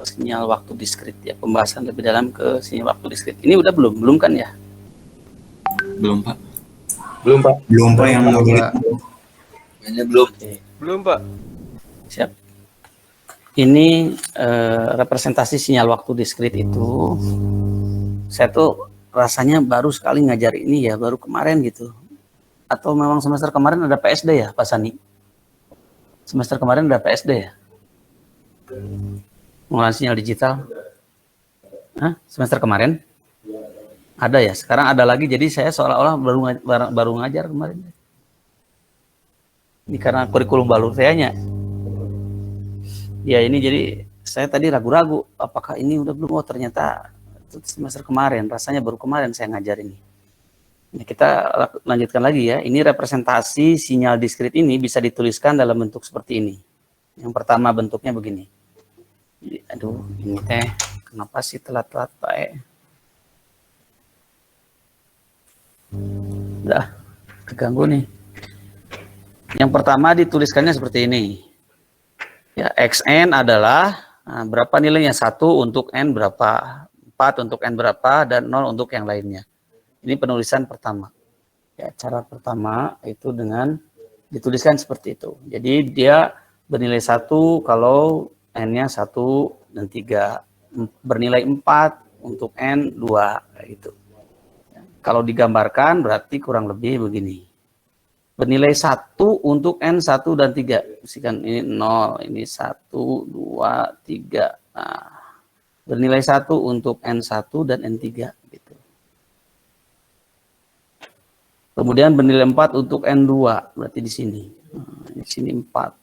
sinyal waktu diskrit ya, pembahasan lebih dalam ke sinyal waktu diskrit. Ini udah belum kan ya? Belum, Pak. Belum, Pak. Belum, Pak, yang mulia. Kayaknya belum. Belum, Pak. Siap. Ini representasi sinyal waktu diskrit itu, saya tuh rasanya baru sekali ngajar ini ya, baru kemarin gitu. Atau memang semester kemarin ada PSD ya, Pak Sani? Semester kemarin ada PSD ya? Pengolahan sinyal digital. Hah? Semester kemarin? Ada ya, sekarang ada lagi, jadi saya seolah-olah baru ngajar kemarin. Ini karena kurikulum baru sayanya. Ya ini jadi saya tadi ragu-ragu, apakah ini udah belum? Oh ternyata itu semester kemarin, rasanya baru kemarin saya ngajar ini. Nah, kita lanjutkan lagi ya, ini representasi sinyal diskrit ini bisa dituliskan dalam bentuk seperti ini. Yang pertama bentuknya begini. Aduh, ini teh kenapa sih telat-telat Pak? Udah, keganggu nih. Yang pertama dituliskannya seperti ini. Ya, XN adalah berapa nilainya? 1 untuk N berapa, 4 untuk N berapa, dan 0 untuk yang lainnya. Ini penulisan pertama. Ya, cara pertama itu dengan dituliskan seperti itu. Jadi dia bernilai 1 kalau N-nya 1 dan 3. Bernilai 4 untuk N 2. Gitu. Ya, kalau digambarkan berarti kurang lebih begini. Bernilai 1 untuk N 1 dan 3. Misalkan ini 0, ini 1, 2, 3. Nah, bernilai 1 untuk N1 dan N3. Gitu. Kemudian bernilai 4 untuk N2, berarti di sini. Nah, di sini 4.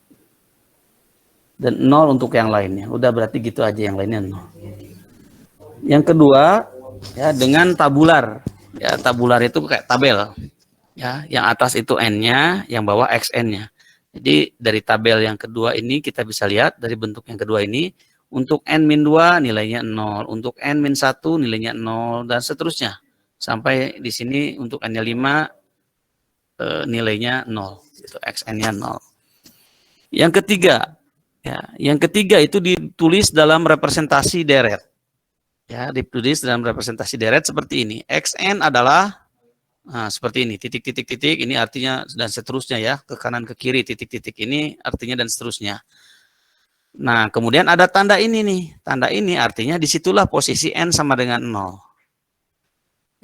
Dan 0 untuk yang lainnya. Udah berarti gitu aja, yang lainnya 0. Yang kedua, ya dengan tabular. Ya, tabular itu kayak tabel. Ya, yang atas itu N-nya, yang bawah XN-nya. Jadi dari tabel yang kedua ini kita bisa lihat dari bentuk yang kedua ini, untuk N-2 nilainya 0, untuk N-1 nilainya 0, dan seterusnya. Sampai di sini untuk N-nya 5 nilainya 0, itu XN-nya 0. Yang ketiga, ya, yang ketiga itu ditulis dalam representasi deret. Ya, ditulis dalam representasi deret seperti ini. XN adalah seperti ini, titik-titik-titik, ini artinya dan seterusnya ya, ke kanan ke kiri, titik-titik ini artinya dan seterusnya. Nah, kemudian ada tanda ini nih, tanda ini artinya disitulah posisi N sama dengan 0.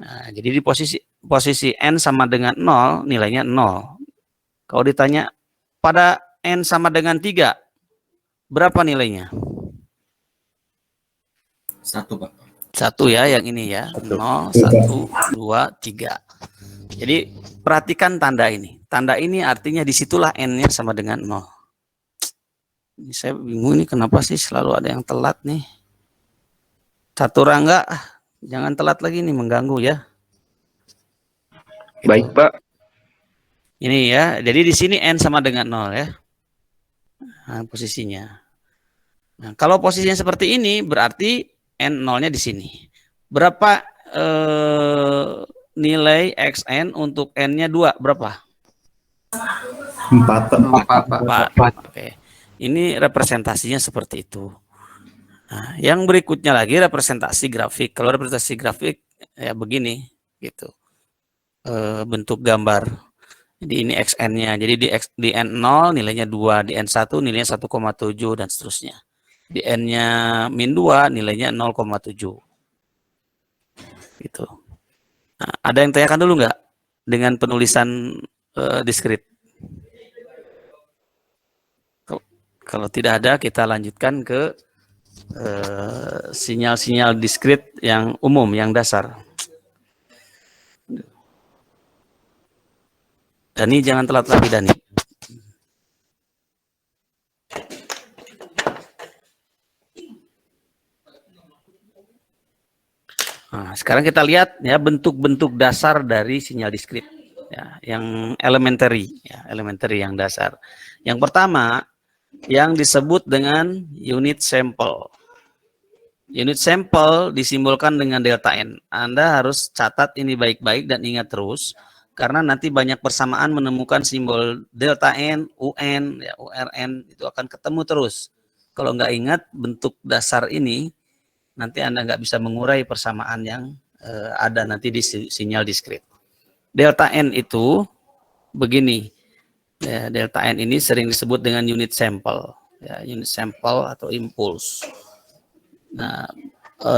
Nah, jadi di posisi N sama dengan 0, nilainya 0. Kalau ditanya, pada N sama dengan 3, berapa nilainya? 1, Pak. 1 ya, yang ini ya, 0, 1, 2, 3. Jadi perhatikan tanda ini. Tanda ini artinya disitulah N-nya sama dengan 0. Ini saya bingung nih kenapa sih selalu ada yang telat nih. Satu Rangga, jangan telat lagi nih, mengganggu ya. Gitu. Baik, Pak. Ini ya, jadi di sini N sama dengan 0 ya. Nah, posisinya. Nah, kalau posisinya seperti ini berarti N 0-nya di sini. Berapa nilai XN untuk N-nya 2? Berapa? 4. 4. Oke. Ini representasinya seperti itu. Nah, yang berikutnya lagi representasi grafik. Kalau representasi grafik ya begini gitu. Bentuk gambar. Jadi ini XN-nya. Jadi di N0 nilainya 2, di N1 nilainya 1,7 dan seterusnya. Di N-nya min 2 nilainya 0,7. Gitu. Nah, ada yang tanyakan dulu nggak dengan penulisan diskrit? Kalau tidak ada, kita lanjutkan ke sinyal-sinyal diskrit yang umum, yang dasar. Dani, jangan telat lagi, Dani. Nah, sekarang kita lihat ya bentuk-bentuk dasar dari sinyal diskrit. Ya, yang elementary, ya, elementary yang dasar. Yang pertama, yang disebut dengan unit sampel. Unit sampel disimbolkan dengan delta N. Anda harus catat ini baik-baik dan ingat terus, karena nanti banyak persamaan menemukan simbol delta N, UN, ya, URN, itu akan ketemu terus. kalau nggak ingat bentuk dasar ini, nanti Anda nggak bisa mengurai persamaan yang ada nanti di sinyal diskrit. Delta N itu begini. Ya, delta N ini sering disebut dengan unit sampel. Ya, unit sampel atau impuls. Nah,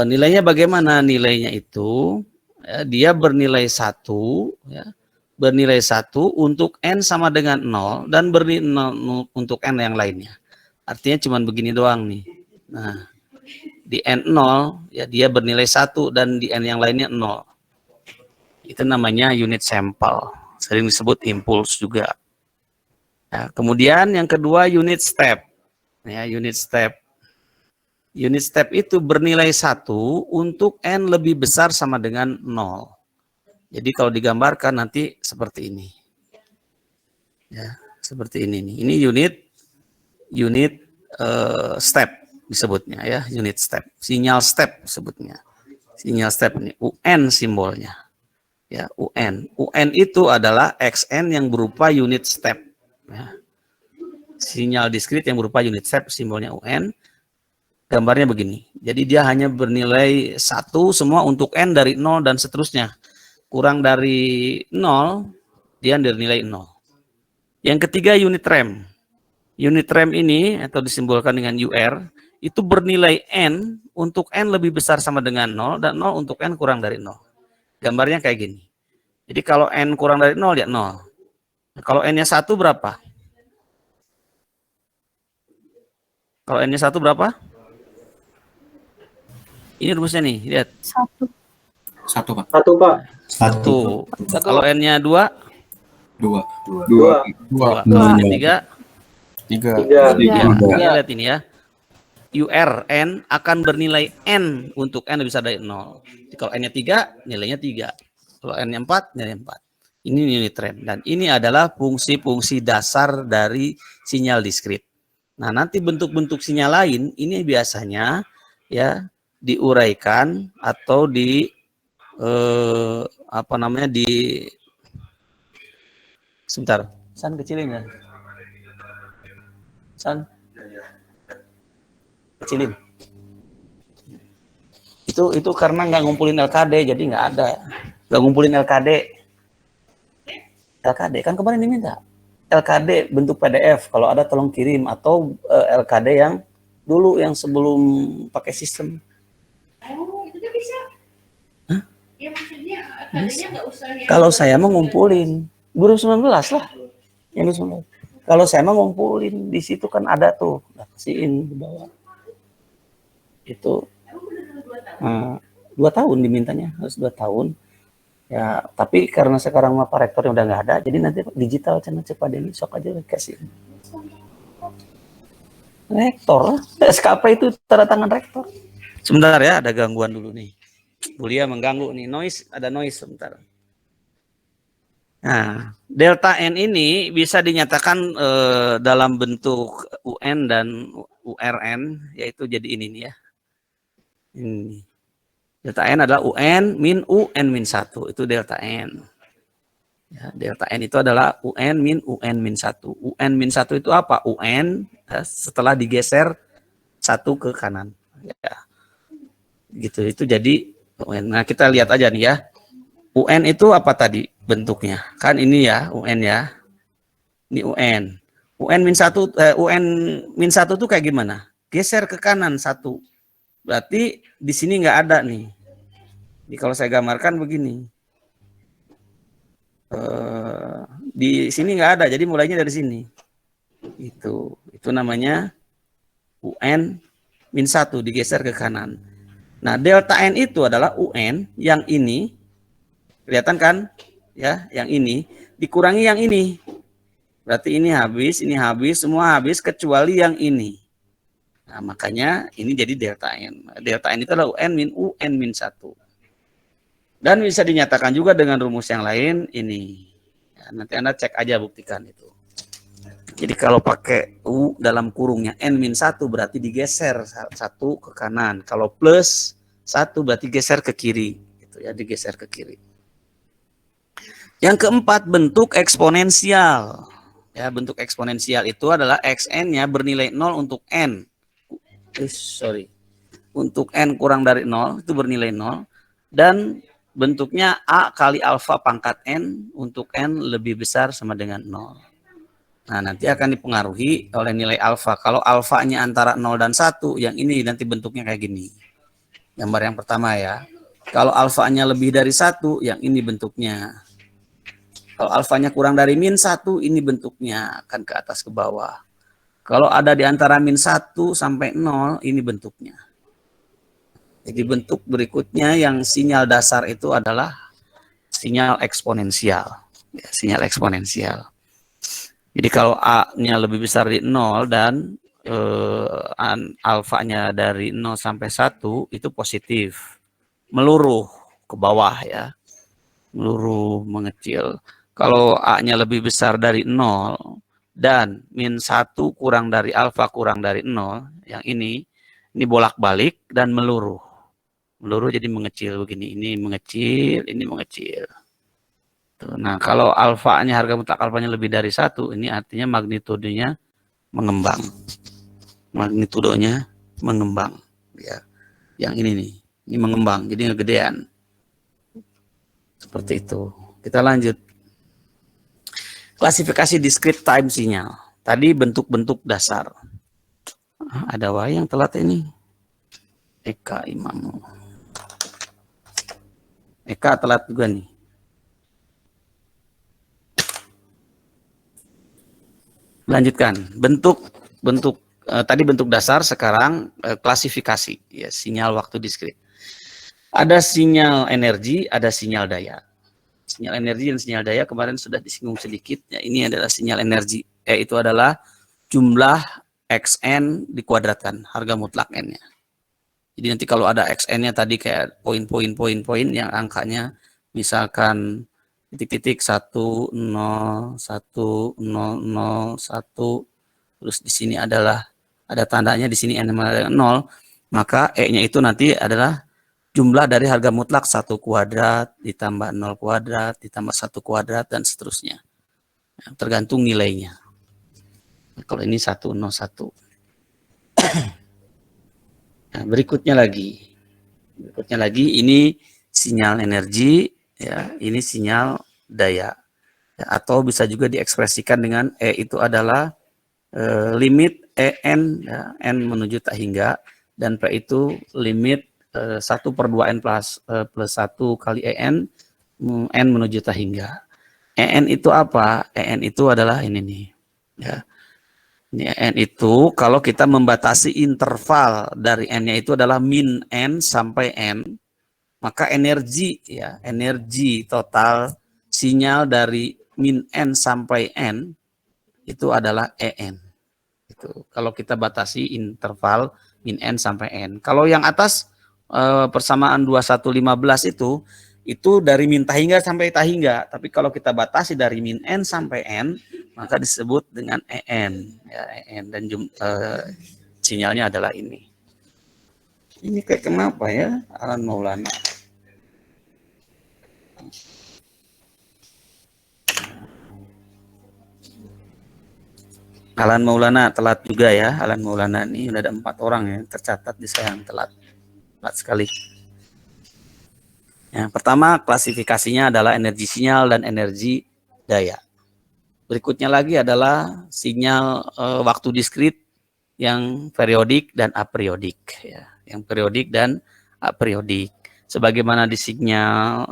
nilainya bagaimana? Nilainya itu ya, dia bernilai 1, ya, bernilai 1 untuk N sama dengan 0 dan bernilai 0 untuk N yang lainnya. Artinya cuma begini doang nih. Nah, di N0 ya dia bernilai 1 dan di N yang lainnya 0. Itu namanya unit sampel. Sering disebut impuls juga. Ya, kemudian yang kedua unit step. Ya, unit step. Unit step itu bernilai 1 untuk N lebih besar sama dengan 0. Jadi kalau digambarkan nanti seperti ini. Ya, seperti ini nih. Ini unit step disebutnya ya, unit step. Sinyal step sebutnya. Sinyal step ini UN simbolnya. Ya, UN. UN itu adalah XN yang berupa unit step. Ya. Sinyal diskrit yang berupa unit step simbolnya UN. Gambarnya begini. Jadi dia hanya bernilai 1 semua untuk N dari 0 dan seterusnya. Kurang dari 0, dia bernilai 0. Yang ketiga unit rem. Unit rem ini atau disimbolkan dengan UR itu bernilai N untuk N lebih besar sama dengan 0 dan 0 untuk N kurang dari 0. Gambarnya kayak gini. Jadi kalau N kurang dari 0 ya 0. Kalau N-nya 1 berapa? Kalau N-nya 1 berapa? Ini rumusnya nih, lihat. 1, Pak. 1, Pak. 1. Kalau N-nya 2? 2. 2. Kalau N-nya 3? 3. 3. Lihat ini ya. UR N akan bernilai N untuk N lebih besar dari 0. Jadi kalau N-nya 3, nilainya 3. Kalau N-nya 4, nilainya 4. Ini unit rem. Dan ini adalah fungsi-fungsi dasar dari sinyal diskrit. Nah, nanti bentuk-bentuk sinyal lain ini biasanya ya diuraikan atau di sebentar. San kecilin ya. San kecilin. Itu karena nggak ngumpulin LKD jadi nggak ada. Nggak ngumpulin LKD kan kemarin diminta. LKD bentuk PDF, kalau ada tolong kirim, atau LKD yang dulu yang sebelum pakai sistem. Oh, itu kan bisa. Hah? Ya maksudnya LKD-nya nggak usah yang... Kalau saya mau ngumpulin 2019 lah. Yang 2019. Kalau saya mau ngumpulin di situ kan ada tuh, kasihin di bawah. Itu 2 tahun dimintanya, harus 2 tahun. Ya, tapi karena sekarang mah Pak Rektornya udah nggak ada, jadi nanti digital channel cepat ini sok aja kasih. Rektor, SKP itu tanda tangan rektor. Sebentar ya, ada gangguan dulu nih. Bulia mengganggu nih, ada noise sebentar. Nah, delta N ini bisa dinyatakan dalam bentuk UN dan URN, yaitu jadi ini nih ya. Ini. Delta N adalah UN min UN min 1. Itu delta N. Ya, delta N itu adalah UN min UN min 1. UN min 1 itu apa? UN ya, setelah digeser 1 ke kanan. Ya. Gitu. Itu jadi UN. Nah, kita lihat aja nih ya. UN itu apa tadi bentuknya? Kan ini ya, UN ya. Ini UN. UN min 1 UN min 1 itu kayak gimana? Geser ke kanan 1. Berarti di sini nggak ada nih. Jadi kalau saya gambarkan begini. Di sini nggak ada, jadi mulainya dari sini. Itu namanya UN min 1 digeser ke kanan. Nah, delta N itu adalah UN yang ini. Kelihatan kan? Ya, yang ini dikurangi yang ini. Berarti ini habis, semua habis kecuali yang ini. Nah, makanya ini jadi delta N. Delta N itu adalah UN min UN min 1. Dan bisa dinyatakan juga dengan rumus yang lain ini. Ya, nanti Anda cek aja, buktikan itu. Jadi kalau pakai U dalam kurungnya N min 1 berarti digeser 1 ke kanan. Kalau plus 1 berarti geser ke kiri. Gitu ya, digeser ke kiri. Yang keempat, bentuk eksponensial. Ya, bentuk eksponensial itu adalah XN-nya bernilai 0 untuk N. sorry. Untuk N kurang dari 0 itu bernilai 0 dan bentuknya A kali alfa pangkat N untuk N lebih besar sama dengan 0. Nah, nanti akan dipengaruhi oleh nilai alfa. Kalau alfanya antara 0 dan 1, yang ini nanti bentuknya kayak gini. Gambar yang pertama ya. Kalau alfanya lebih dari 1, yang ini bentuknya. Kalau alfanya kurang dari min 1, ini bentuknya akan ke atas ke bawah. Kalau ada di antara min 1 sampai 0, ini bentuknya. Jadi bentuk berikutnya yang sinyal dasar itu adalah sinyal eksponensial. Ya, sinyal eksponensial. Jadi kalau A-nya lebih besar dari 0 dan alfanya dari 0 sampai 1 itu positif. Meluruh ke bawah ya. Meluruh mengecil. Kalau A-nya lebih besar dari 0 dan min 1 kurang dari alfa kurang dari 0, yang ini bolak-balik dan meluruh. Meluruh jadi mengecil begini, ini mengecil, ini mengecil. Nah, kalau alfanya, harga mutlak alfanya lebih dari 1, ini artinya magnitudenya mengembang. Magnitudonya mengembang. Ya. Yang ini nih, ini mengembang, jadi ngegedean. Seperti itu. Kita lanjut. Klasifikasi discrete time sinyal. Tadi bentuk-bentuk dasar. Ada yang telat ini. Eka Imam. Eka telat juga nih. Lanjutkan. Tadi bentuk dasar, sekarang klasifikasi ya, sinyal waktu diskrit. Ada sinyal energi, ada sinyal daya. Sinyal energi dan sinyal daya kemarin sudah disinggung sedikit. Ya, ini adalah sinyal energi. Itu adalah jumlah Xn dikuadratkan, harga mutlak N-nya. Jadi nanti kalau ada Xn-nya tadi kayak poin-poin yang angkanya misalkan titik-titik 1, 0, 1, 0, 0, 1, terus di sini adalah ada tandanya di sini N sama 0, maka E-nya itu nanti adalah jumlah dari harga mutlak 1 kuadrat ditambah 0 kuadrat ditambah 1 kuadrat dan seterusnya. Tergantung nilainya. Kalau ini 1, 0, 1. Nah, berikutnya lagi ini sinyal energi ya, ini sinyal daya ya, atau bisa juga diekspresikan dengan E itu adalah limit En ya, N menuju tak hingga, dan P itu limit 1/2 N plus 1 kali En N menuju tak hingga. En itu apa? En itu adalah ini nih ya. Ini N itu kalau kita membatasi interval dari N-nya itu adalah min N sampai N, maka energi ya, energi total sinyal dari min N sampai N itu adalah En. Itu kalau kita batasi interval min N sampai N. Kalau yang atas persamaan 2115 itu dari min tahingga sampai tahingga, tapi kalau kita batasi dari min N sampai N, maka disebut dengan En ya, En, dan sinyalnya adalah ini. Ini kayak kenapa ya Alan Maulana? Alan Maulana telat juga ya. Alan Maulana ini udah ada 4 orang yang tercatat di saya yang telat sekali. Yang pertama klasifikasinya adalah energi sinyal dan energi daya. Berikutnya lagi adalah sinyal waktu diskrit yang periodik dan apriodik ya. Yang periodik dan apriodik. Sebagaimana di sinyal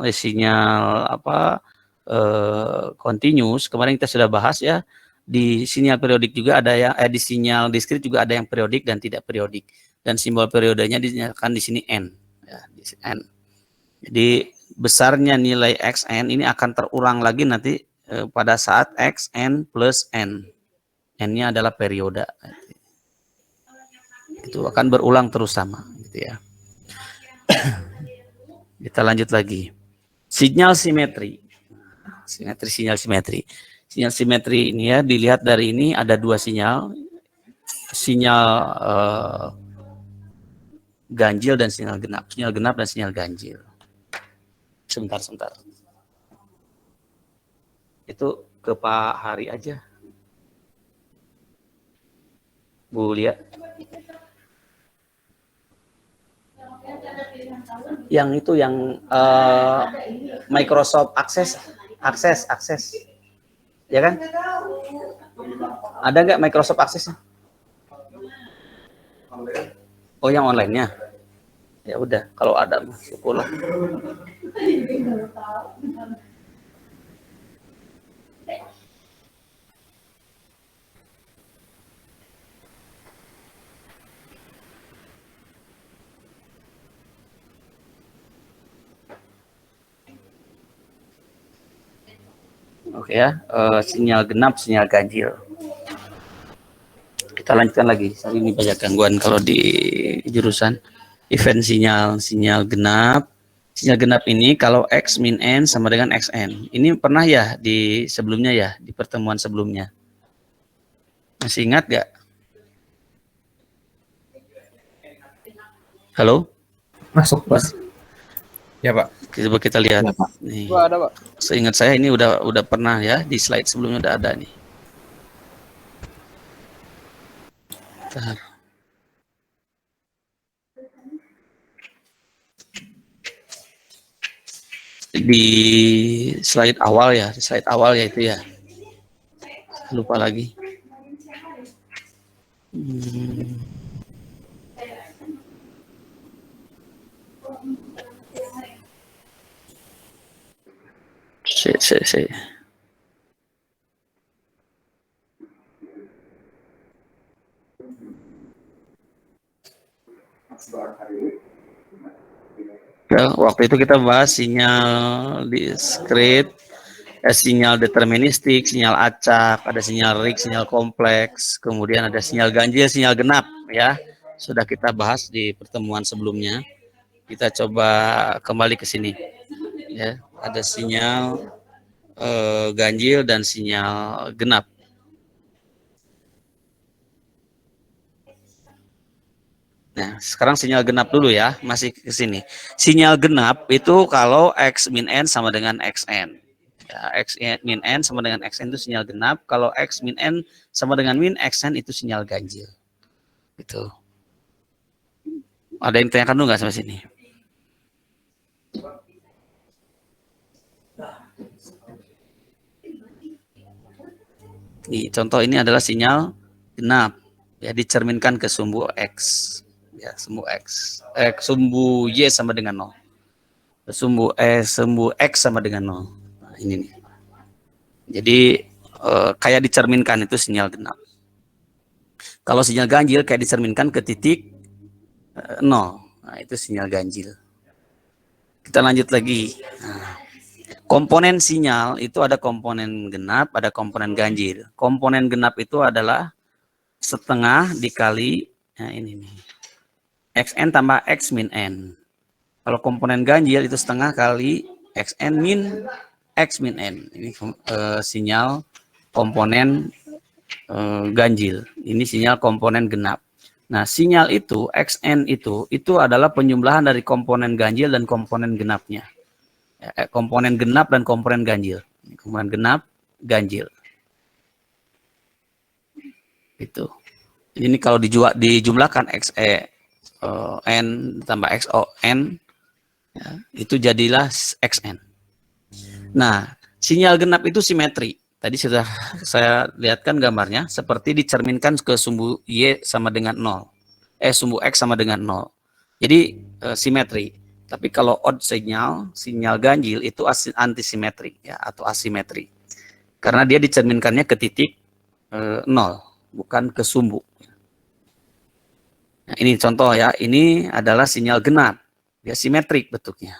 continuous kemarin kita sudah bahas ya. Di sinyal periodik juga ada yang di sinyal diskrit juga ada yang periodik dan tidak periodik. Dan simbol periodenya dinyatakan di sini N ya, di sini N. Jadi besarnya nilai Xn ini akan terulang lagi nanti pada saat Xn plus N. N-nya adalah perioda. Itu akan berulang terus sama gitu ya. Kita lanjut lagi. Sinyal simetri. Sinyal simetri. Sinyal simetri ini ya, dilihat dari ini ada 2 sinyal. Sinyal ganjil dan sinyal genap. Sinyal genap dan sinyal ganjil. Sebentar. Itu ke Pak Hari aja. Bu lihat. Yang itu yang Microsoft Access. Ya kan? Ada nggak Microsoft Access? Oh, yang online-nya. Ya udah, kalau ada syukurlah. Oke ya, sinyal genap, sinyal ganjil. Kita lanjutkan lagi. Hari ini banyak gangguan kalau di jurusan event sinyal genap. Sinyal genap ini kalau X min N sama dengan XN. Ini pernah ya di sebelumnya ya, di pertemuan sebelumnya. Masih ingat gak? Halo? Masuk, Pak. Ya, Pak. Coba kita lihat. Ya, Pak. Nih. Ada, Pak. Seingat saya ini udah pernah ya, di slide sebelumnya udah ada nih. Bentar. Di slide awal ya, itu ya. Lupa lagi. Si. Ya, waktu itu kita bahas sinyal diskrit, sinyal deterministik, sinyal acak, ada sinyal ring, sinyal kompleks, kemudian ada sinyal ganjil, sinyal genap ya. Sudah kita bahas di pertemuan sebelumnya. Kita coba kembali ke sini. Ya, ada sinyal ganjil dan sinyal genap. Nah, sekarang sinyal genap dulu ya, masih ke sini. Sinyal genap itu kalau X min N sama dengan XN. Ya, X min N sama dengan XN itu sinyal genap. Kalau X min N sama dengan min XN itu sinyal ganjil. Gitu. Ada yang tanyakan dulu nggak sampai sini? Nih, contoh ini adalah sinyal genap. Ya, dicerminkan ke sumbu X. Ya, sumbu X. Sumbu Y sama dengan 0. Sumbu X sama dengan 0. Nah, ini nih. Jadi kayak dicerminkan itu sinyal genap. Kalau sinyal ganjil kayak dicerminkan ke titik 0. Nah, itu sinyal ganjil. Kita lanjut lagi. Nah, komponen sinyal itu ada komponen genap, ada komponen ganjil. Komponen genap itu adalah setengah dikali, nah ini nih, XN tambah X min N. Kalau komponen ganjil itu setengah kali XN min X min N. Ini sinyal komponen ganjil. Ini sinyal komponen genap. Nah, sinyal itu, XN itu adalah penjumlahan dari komponen ganjil dan komponen genapnya. Komponen genap dan komponen ganjil. Komponen genap, ganjil. Itu. Ini kalau dijumlahkan N tambah XON, ya, itu jadilah XN. Nah, sinyal genap itu simetri. Tadi sudah saya lihatkan gambarnya, seperti dicerminkan ke sumbu Y sama dengan 0. Sumbu X sama dengan 0. Jadi simetri. Tapi kalau odd sinyal ganjil itu antisimetri ya, atau asimetri. Karena dia dicerminkannya ke titik 0, bukan ke sumbu. Nah, ini contoh ya, ini adalah sinyal genap. Dia simetrik bentuknya.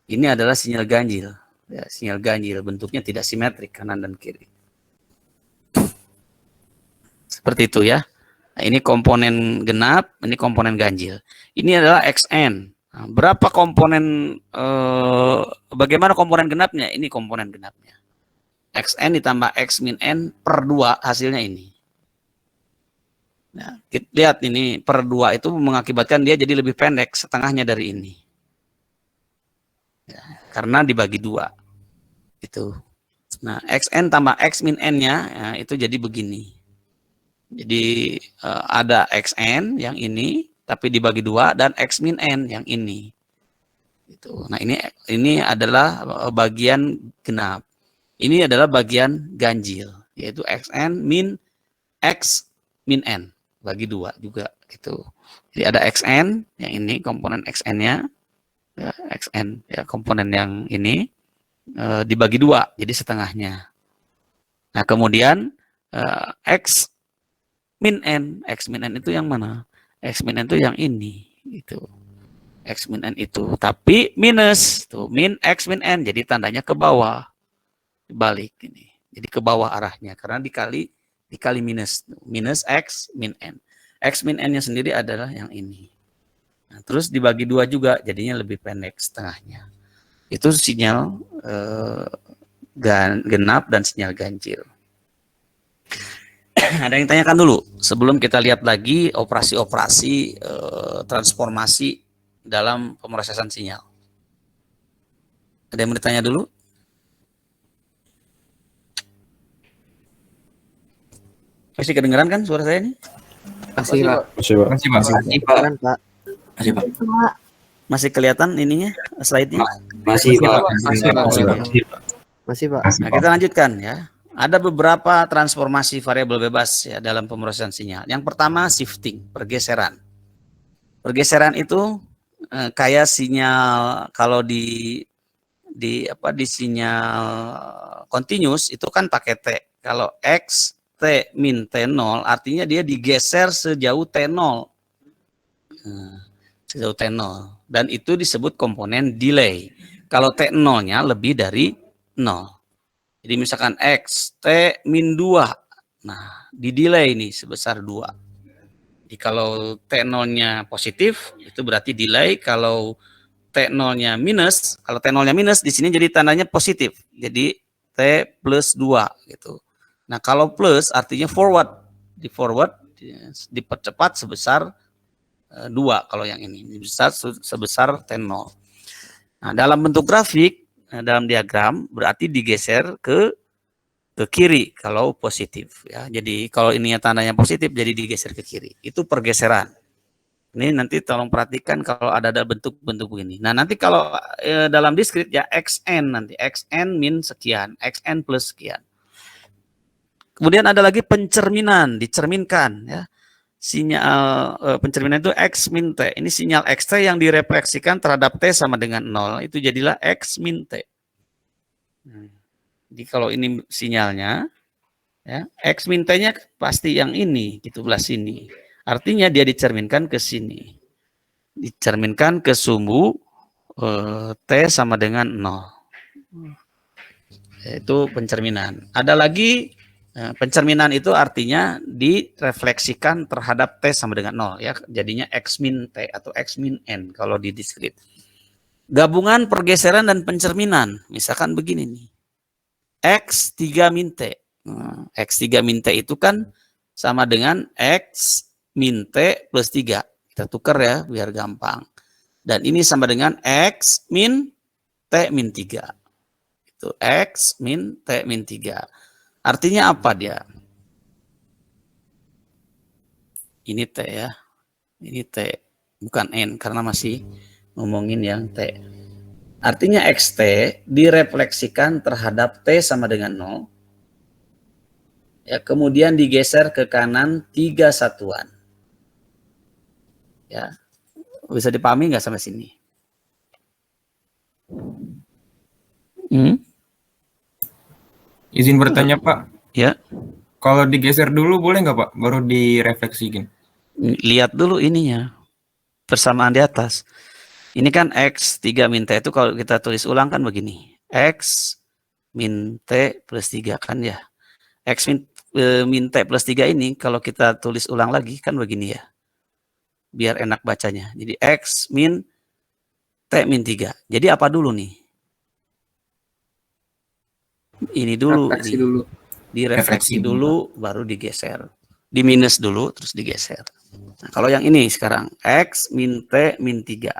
Ini adalah sinyal ganjil. Ya, sinyal ganjil bentuknya tidak simetrik kanan dan kiri. Seperti itu ya. Nah, ini komponen genap, ini komponen ganjil. Ini adalah XN. Nah, berapa komponen, bagaimana komponen genapnya? Ini komponen genapnya. XN ditambah X min N per 2 hasilnya ini. Nah, kita lihat ini per 2 itu mengakibatkan dia jadi lebih pendek, setengahnya dari ini. Ya, karena dibagi 2. Itu. Nah, XN tambah X min N-nya ya, itu jadi begini. Jadi ada XN yang ini tapi dibagi 2, dan X min N yang ini. Gitu. Nah ini adalah bagian genap. Ini adalah bagian ganjil, yaitu Xn min X min N. Bagi 2 juga. Gitu. Jadi ada Xn, yang ini komponen Xn-nya. Ya, Xn, ya, komponen yang ini dibagi 2, jadi setengahnya. Nah kemudian X min N. X min N itu yang mana? X min N itu yang ini. Gitu. X min N itu, tapi minus tuh, min X min N, jadi tandanya ke bawah, dibalik ini, jadi ke bawah arahnya karena dikali minus X min N. X min N nya sendiri adalah yang ini. Nah, terus dibagi 2 juga, jadinya lebih pendek setengahnya. Itu sinyal genap dan sinyal ganjil. Ada yang tanyakan dulu sebelum kita lihat lagi operasi-operasi transformasi dalam pemrosesan sinyal. Ada yang mau ditanya dulu? Masih kedengeran kan suara saya ini? Masih, Pak. Masih, Pak. Masih, Pak. Masih, Pak. Masih, Pak. Masih kelihatan ininya, slide-nya? Masih, Pak. Masih, Pak. Masih, Pak. Masih, Pak. Nah, kita lanjutkan ya. Ada beberapa transformasi variabel bebas ya dalam pemrosesan sinyal. Yang pertama shifting, pergeseran. Pergeseran itu kayak sinyal kalau di sinyal continuous itu kan pakai T. Kalau X T min T0 artinya dia digeser sejauh T0. Sejauh T0. Dan itu disebut komponen delay. Kalau T0-nya lebih dari 0. Jadi misalkan X T min 2. Nah, di delay ini sebesar 2. Jadi kalau T0-nya positif, itu berarti delay. Kalau T0-nya minus, kalau T0-nya minus, di sini jadi tandanya positif. Jadi T plus 2 gitu. Nah, kalau plus artinya forward. Di forward, dipercepat sebesar 2 kalau yang ini. Sebesar T0. Nah, dalam bentuk grafik, dalam diagram, berarti digeser ke kiri kalau positif ya. Jadi kalau ini tandanya positif jadi digeser ke kiri. Itu pergeseran. Ini nanti tolong perhatikan kalau ada bentuk-bentuk begini. Nah, nanti kalau dalam diskrit ya Xn nanti Xn min sekian, Xn plus sekian. Kemudian ada lagi pencerminan, dicerminkan ya. Sinyal pencerminan itu X min T. Ini sinyal XT yang direfleksikan terhadap T sama dengan 0. Itu jadilah X min T. Jadi kalau ini sinyalnya, ya, X min T-nya pasti yang ini, gitu belah sini. Artinya dia dicerminkan ke sini. Dicerminkan ke sumbu T sama dengan 0. Itu pencerminan. Ada lagi pencerminan itu artinya direfleksikan terhadap T sama dengan 0. Ya, jadinya X min T atau X min N kalau di diskrit. Gabungan pergeseran dan pencerminan. Misalkan begini nih. X3 min T. Nah, X3 min T itu kan sama dengan X min T plus 3. Kita tukar ya biar gampang. Dan ini sama dengan X min T min 3. Itu X min T min 3. Artinya apa dia? Ini T ya. Ini T. Bukan N karena masih ngomongin yang T. Artinya XT direfleksikan terhadap T sama dengan 0. Ya, kemudian digeser ke kanan 3 satuan. Ya. Bisa dipahami nggak sampai sini? Izin bertanya, Pak. Ya. Kalau digeser dulu boleh nggak, Pak? Baru direfleksikin. Lihat dulu ininya. Persamaan di atas. Ini kan X3 min T itu kalau kita tulis ulang kan begini. X min T plus 3 kan ya. X min T plus 3 ini kalau kita tulis ulang lagi kan begini ya. Biar enak bacanya. Jadi X min T min 3. Jadi apa dulu nih? Ini dulu. Refleksi dulu. Direfleksi dulu baru digeser. Di minus dulu terus digeser. Nah, kalau yang ini sekarang X min T min 3.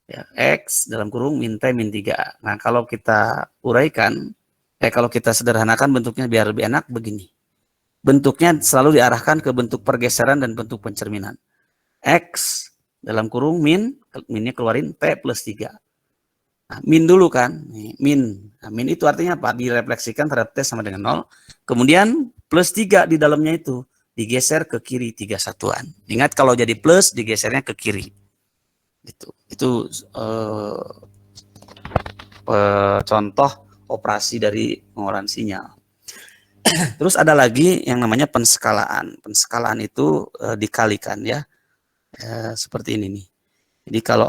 Ya, X dalam kurung min T min 3. Nah, kalau kita uraikan, kalau kita sederhanakan bentuknya biar lebih enak begini. Bentuknya selalu diarahkan ke bentuk pergeseran dan bentuk pencerminan. X dalam kurung min, minnya keluarin T plus 3. Nah, min dulu kan, min. Nah, min itu artinya apa? Direfleksikan terhadap T sama dengan 0. Kemudian plus 3 di dalamnya itu digeser ke kiri 3 satuan. Ingat kalau jadi plus digesernya ke kiri. Itu contoh operasi dari pengolahan sinyal. Terus ada lagi yang namanya penskalaan. Penskalaan itu dikalikan ya. Seperti ini nih. Jadi kalau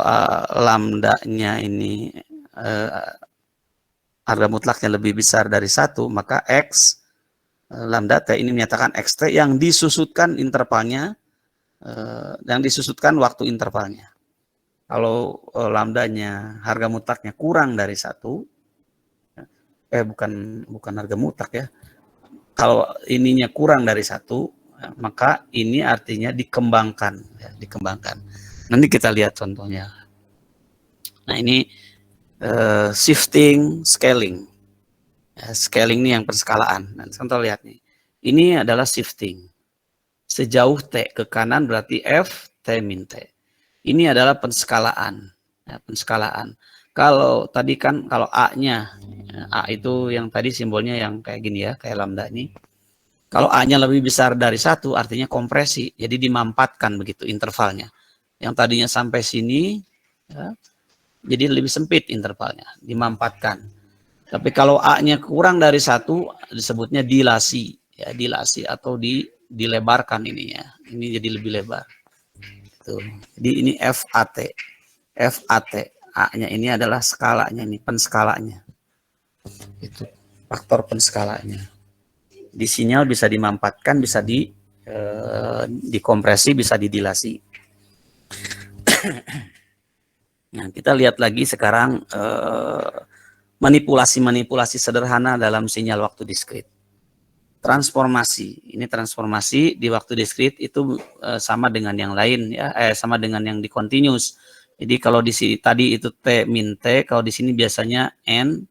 lambdanya ini harga mutlaknya lebih besar dari 1, maka X lambda T ini menyatakan XT yang disusutkan intervalnya, yang disusutkan waktu intervalnya. Kalau lambdanya harga mutlaknya kurang dari 1, bukan harga mutlak ya. Kalau ininya kurang dari 1, maka ini artinya dikembangkan, ya, dikembangkan. Nanti kita lihat contohnya. Nah ini shifting scaling. Ya, scaling ini yang penskalaan. Nah, contoh lihat nih. Ini adalah shifting. Sejauh T ke kanan berarti F T min T. Ini adalah penskalaan. Ya, penskalaan. Kalau tadi kan kalau A-nya, A itu yang tadi simbolnya yang kayak gini ya, kayak lambda ini. Kalau A-nya lebih besar dari 1 artinya kompresi. Jadi dimampatkan begitu intervalnya. Yang tadinya sampai sini, ya, jadi lebih sempit intervalnya, dimampatkan. Tapi kalau A-nya kurang dari 1, disebutnya dilasi, ya, dilasi atau dilebarkan ininya. Ini jadi lebih lebar. Tuh. Jadi ini FAT, FAT, A-nya ini adalah skalanya, ini penskalanya. Itu faktor penskalanya. Di sinyal bisa dimampatkan, bisa dikompresi, bisa didilasi. Nah, kita lihat lagi sekarang manipulasi-manipulasi sederhana dalam sinyal waktu diskrit. Transformasi, ini transformasi di waktu diskrit itu sama dengan yang lain ya, sama dengan yang di continuous. Jadi kalau di sini tadi itu T min T, kalau di sini biasanya N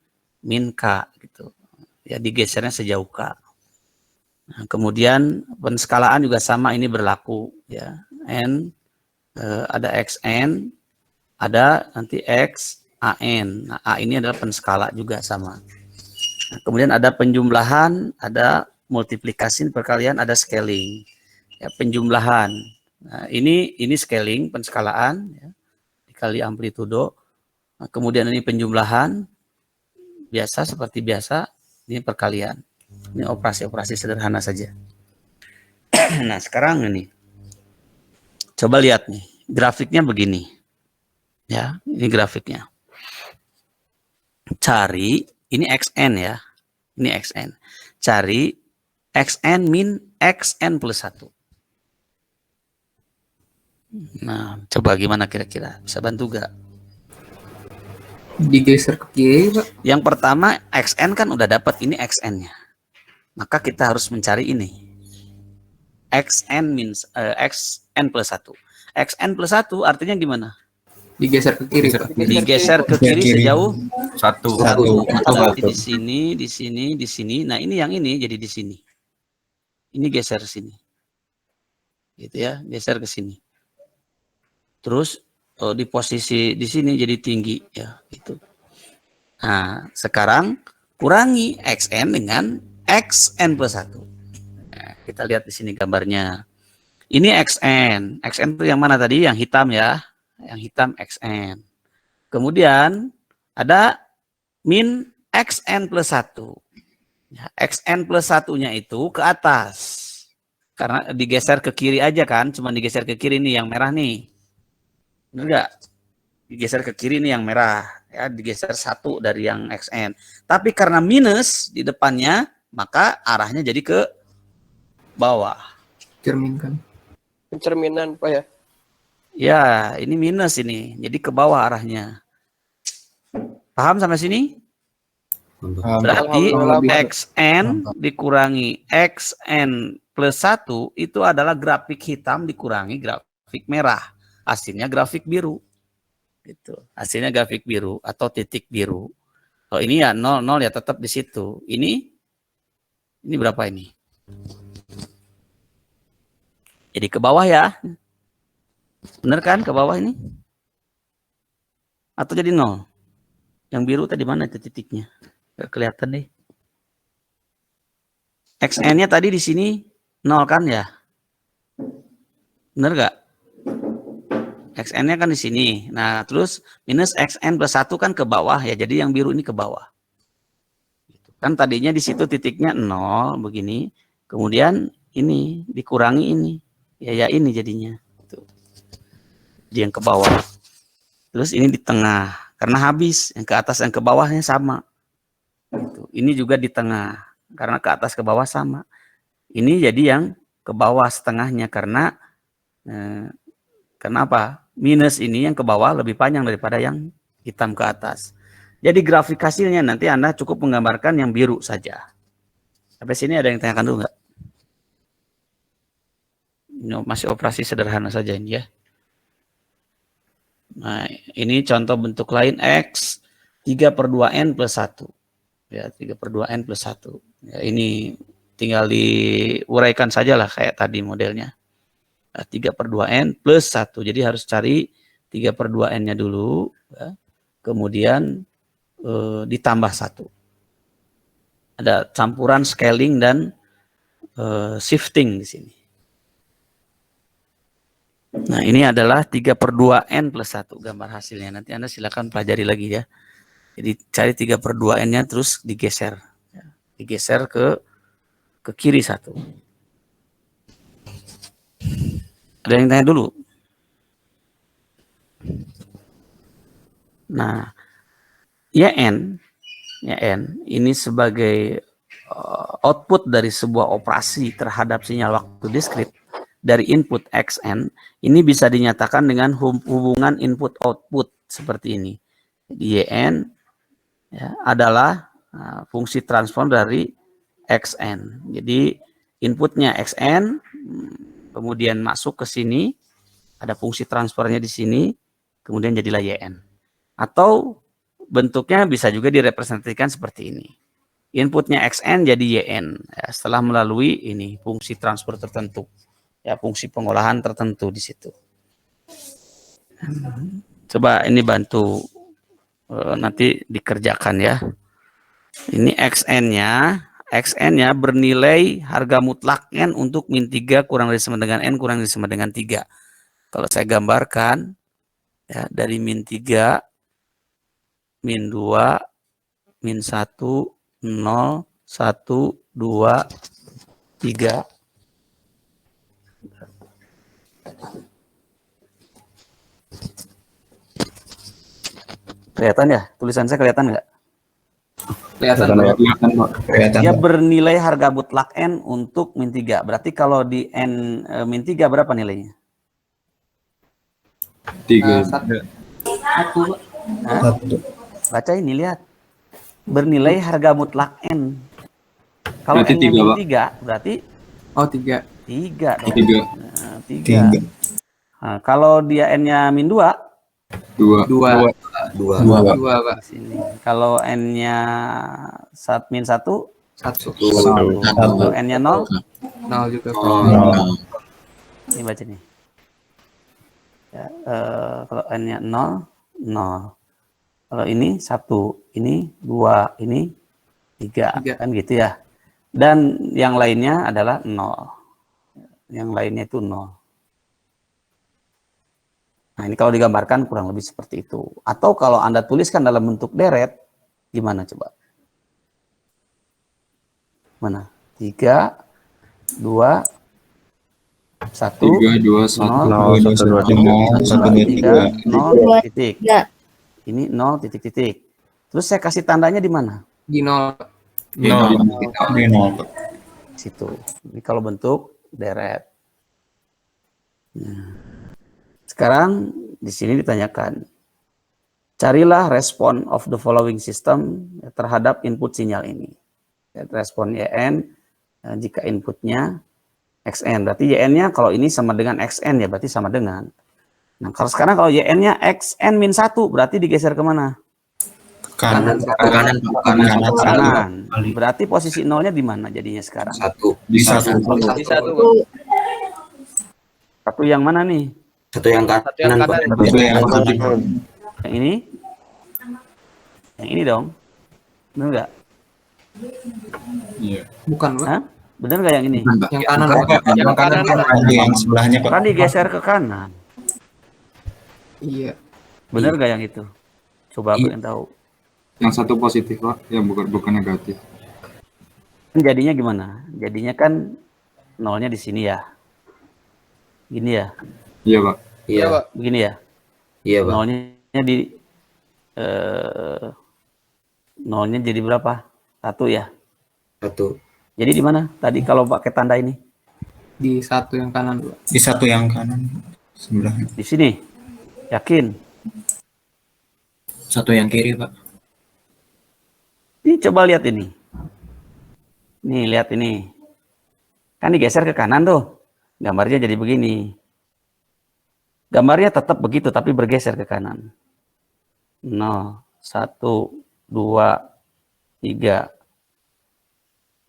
min K gitu. Ya digesernya sejauh K. Nah, kemudian penskalaan juga sama, ini berlaku ya. N ada XN, ada nanti XAN. Nah, A ini adalah penskala juga sama. Nah, kemudian ada penjumlahan, ada multiplikasi, perkalian, ada scaling. Ya, penjumlahan. Nah, ini scaling, penskalaan, ya, dikali amplitudo. Nah, kemudian ini penjumlahan, biasa seperti biasa, ini perkalian. Ini operasi-operasi sederhana saja. Nah, sekarang ini. Coba lihat nih, grafiknya begini. Ya, ini grafiknya. Cari, ini XN ya. Ini XN. Cari XN min XN plus 1. Nah, coba gimana kira-kira? Bisa bantu gak? Digeser ke kiri, Pak. Yang pertama, XN kan udah dapat, ini XN-nya. Maka kita harus mencari ini. XN min XN plus 1. XN plus 1 artinya gimana? Digeser ke kiri, Pak. Digeser ke kiri sejauh 1. Nanti di sini, di sini, di sini. Nah, ini yang ini jadi di sini. Ini geser ke sini. Gitu ya, geser ke sini. Terus di posisi di sini jadi tinggi ya, gitu. Nah, sekarang kurangi XN dengan XN plus 1. Nah, kita lihat di sini gambarnya. Ini XN. XN itu yang mana tadi? Yang hitam ya. Yang hitam XN. Kemudian ada min XN plus 1. Ya, XN plus 1-nya itu ke atas. Karena digeser ke kiri aja kan. Cuma digeser ke kiri nih yang merah nih. Benar nggak? Digeser ke kiri nih yang merah. Ya, digeser 1 dari yang XN. Tapi karena minus di depannya, maka arahnya jadi ke bawah. Cerminkan. Pencerminan Pak ya. Ya, ini minus ini. Jadi ke bawah arahnya. Paham sampai sini? Berarti Alhamdulillah. XN dikurangi XN plus 1 itu adalah grafik hitam dikurangi grafik merah. Hasilnya grafik biru. Gitu. Hasilnya grafik biru atau titik biru. Kalau ini ya 0, 0 ya tetap di situ. Ini berapa ini? Jadi ke bawah ya. Bener kan ke bawah ini? Atau jadi 0? Yang biru tadi mana itu titiknya? Gak kelihatan deh. XN-nya tadi di sini 0 kan ya? Bener gak? XN-nya kan di sini. Nah, terus minus XN plus 1 kan ke bawah ya. Jadi yang biru ini ke bawah. Kan tadinya di situ titiknya 0 begini. Kemudian ini dikurangi ini. Ya ini jadinya. Jadi yang ke bawah. Terus ini di tengah. Karena habis. Yang ke atas yang ke bawahnya sama. Ini juga di tengah. Karena ke atas ke bawah sama. Ini jadi yang ke bawah setengahnya. Karena kenapa? Minus ini yang ke bawah lebih panjang daripada yang hitam ke atas. Jadi grafik hasilnya nanti Anda cukup menggambarkan yang biru saja. Sampai sini ada yang tanyakan dulu nggak? Ini masih operasi sederhana saja ini ya. Nah, ini contoh bentuk lain X 3/2N plus 1. Ya, 3/2N plus 1. Ya, ini tinggal diuraikan saja lah kayak tadi modelnya. 3/2N plus 1. Jadi harus cari 3/2N-nya dulu. Ya. Kemudian ditambah 1. Ada campuran scaling dan shifting di sini. Nah, ini adalah 3/2N plus 1 gambar hasilnya. Nanti Anda silakan pelajari lagi ya. Jadi cari 3/2N-nya terus digeser. Ya. Digeser ke kiri 1. Ada yang tanya dulu? Nah, YN ini sebagai output dari sebuah operasi terhadap sinyal waktu diskrit dari input XN, ini bisa dinyatakan dengan hubungan input-output seperti ini. Jadi YN ya, adalah fungsi transform dari XN. Jadi inputnya XN, kemudian masuk ke sini, ada fungsi transfernya di sini, kemudian jadilah YN. Atau bentuknya bisa juga direpresentasikan seperti ini. Inputnya XN jadi YN ya, setelah melalui ini fungsi transfer tertentu. Ya, fungsi pengolahan tertentu di situ. Coba ini bantu nanti dikerjakan ya. Ini XN-nya bernilai harga mutlak N untuk min 3 kurang dari sama dengan N kurang dari sama dengan 3. Kalau saya gambarkan ya, dari min 3, min 2, min 1, 0, 1, 2, 3. Kelihatan ya? Tulisan saya kelihatan nggak? Kelihatan. Dia bernilai harga mutlak N untuk min 3. Berarti kalau di N min 3 berapa nilainya? 3. 1. Baca ini, lihat. Bernilai harga mutlak N. Kalau Berarti N-nya 3, min Pak. 3, berarti 3. 3 dong. 3. Nah, 3. Nah, kalau dia N-nya min 2, 2. Pak. sini. Kalau N-nya min 1, 1. 1. Kalau N-nya 0, 0 juga. ini baca nih. Ya, kalau N-nya 0, 0. Kalau ini 1, ini 2, ini 3. Kan gitu ya. Dan yang lainnya adalah 0. Yang lainnya itu 0. Nah, ini kalau digambarkan kurang lebih seperti itu. Atau kalau Anda tuliskan dalam bentuk deret, gimana coba? Mana? 3, 2, 1, 3, 2, 1, 3, 0, titik. 3. Ini 0, titik, titik. Terus saya kasih tandanya di mana? Di 0. Situ. Ini kalau bentuk deret. Nah. Sekarang di sini ditanyakan, carilah respon of the following system terhadap input sinyal ini. Respon YN jika inputnya XN, berarti YN-nya kalau ini sama dengan XN ya berarti sama dengan. Nah, kalau sekarang kalau YN-nya XN min 1 berarti digeser kemana? Kanan. Berarti posisi nolnya di mana jadinya sekarang? 1. Di 1. Di 1. Satu yang mana nih? Satu yang Satu yang kanan, Pak. kanan. Satu yang kanan. Yang ini? Yang ini dong. Bener nggak? Iya. Bukan, Pak. Hah? Bener nggak yang ini? Yang kanan, Bukan, Pak. Pak. Yang kanan, Pak. Yang sebelahnya, Pak. Kan digeser ke kanan. Iya. Bener nggak yang itu? Coba aku yang tahu. Yang satu positif, Pak. Ya, bukan negatif. Kan jadinya gimana? Jadinya kan nolnya di sini ya. Gini ya. Iya, Pak. Iya, Iya, Pak. Begini ya. iya, Pak. Nolnya jadi berapa? 1 ya. Satu. Jadi di mana? Tadi kalau pakai tanda ini Di satu yang kanan, Pak. Di satu yang kanan sebelahnya. di sini. Yakin? Satu yang kiri, Pak. Ini coba lihat ini. Nih, lihat ini. Kan digeser ke kanan tuh. Gambarnya jadi begini. Gambarnya tetap begitu, tapi bergeser ke kanan. 0, 1, 2, 3.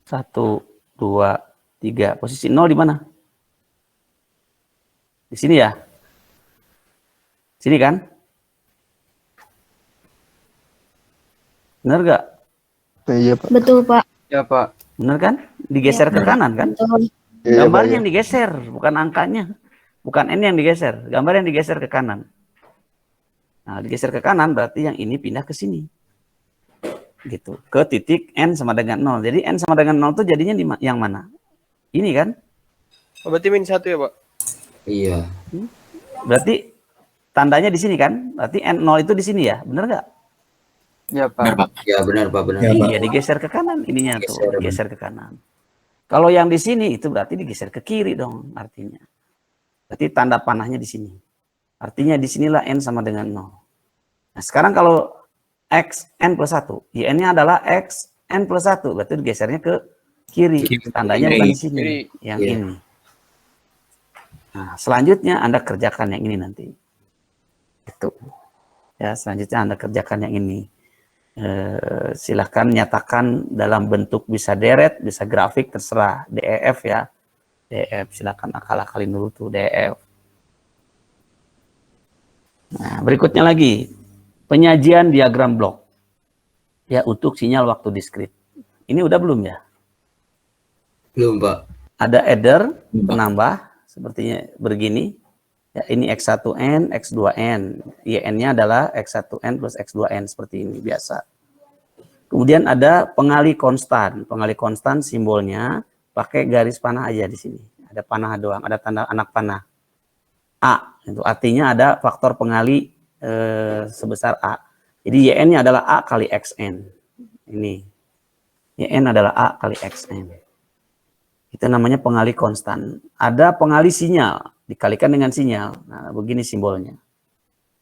1, 2, 3. Posisi 0 di mana? Di sini ya? Sini kan? Bener gak? Iya, Pak. Betul, Pak. Iya, Pak. Bener kan? Digeser ke kanan kan? Betul. Gambarnya yang digeser, bukan angkanya. Bukan N yang digeser, gambar yang digeser ke kanan. Nah, digeser ke kanan berarti yang ini pindah ke sini. Gitu. Ke titik N sama dengan 0. Jadi N sama dengan 0 itu jadinya di yang mana? Ini kan? Oh, berarti -1 ya, Pak? Iya. Berarti tandanya di sini kan? Berarti N0 itu di sini ya? Bener nggak? Iya, Pak. Benar, Pak. Ya, benar, Pak. Benar. Iya, digeser ke kanan ininya tuh, Geser. digeser ke kanan. Kalau yang di sini itu berarti digeser ke kiri dong artinya. Berarti tanda panahnya di sini. Artinya di sinilah N sama dengan 0. Nah, sekarang kalau X N plus 1, ya N-nya adalah X N plus 1, berarti digesernya ke kiri. Tandanya bukan di sini, Kiri. yang Iya. ini. Nah, selanjutnya Anda kerjakan yang ini nanti. Itu. Ya, selanjutnya Anda kerjakan yang ini. Silahkan nyatakan dalam bentuk bisa deret, bisa grafik, terserah. DEF ya. DEF, silakan akal-akalin dulu tuh DEF. Nah, berikutnya lagi. Penyajian diagram blok. Ya, untuk sinyal waktu diskrit. Ini udah belum ya? Belum, Pak. Ada adder, penambah, sepertinya begini. Ya, ini X1N, X2N. YN-nya adalah X1N plus X2N, seperti ini, biasa. Kemudian ada pengali konstan. Pengali konstan simbolnya pakai garis panah aja di sini. Ada panah doang, ada tanda anak panah. A, itu artinya ada faktor pengali sebesar A. Jadi YN-nya adalah A kali XN. Ini. YN adalah A kali XN. Itu namanya pengali konstan. Ada pengali sinyal, dikalikan dengan sinyal. Nah, begini simbolnya.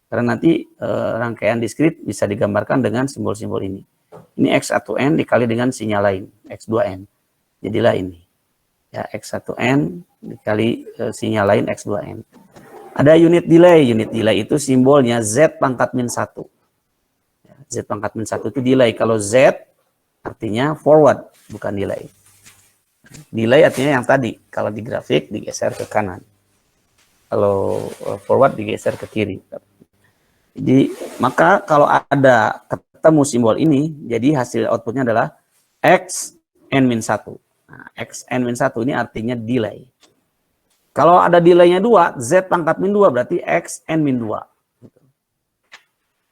Karena nanti rangkaian diskrit bisa digambarkan dengan simbol-simbol ini. Ini X1N dikali dengan sinyal lain, X2N. Jadilah ini. Ya, X1N dikali sinyal lain X2N. Ada unit delay. Unit delay itu simbolnya Z pangkat min 1. Ya, Z pangkat min 1 itu delay. Kalau Z artinya forward, bukan delay. Delay artinya yang tadi, kalau di grafik digeser ke kanan. Kalau forward digeser ke kiri. Jadi, maka kalau ada ketemu simbol ini, jadi hasil outputnya adalah X N-1. Nah, X N-1 ini artinya delay. Kalau ada delaynya 2, Z pangkat min 2 berarti X N-2.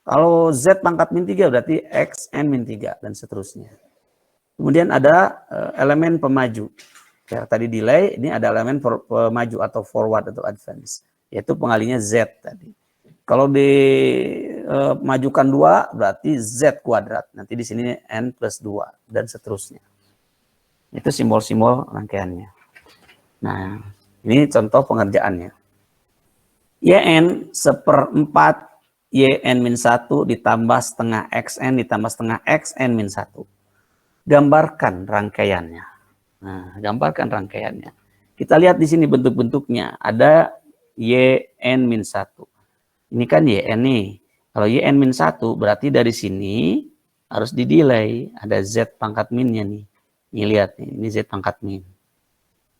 Kalau Z pangkat min 3 berarti X N-3 dan seterusnya. Kemudian ada elemen pemaju. Ya, tadi delay, ini ada elemen pemaju atau forward atau advance. Yaitu pengalinya Z tadi. Kalau dimajukan 2 berarti Z kuadrat. Nanti di sini N plus 2 dan seterusnya. Itu simbol-simbol rangkaiannya. Nah, ini contoh pengerjaannya. YN 1/4 YN-1 ditambah setengah XN ditambah setengah XN-1. Gambarkan rangkaiannya. Nah, gambarkan rangkaiannya. Kita lihat di sini bentuk-bentuknya. Ada YN-1. Ini kan YN nih. Kalau YN-1 berarti dari sini harus didelay. Ada Z pangkat minnya nih. Ini lihat nih, ini Z pangkat min.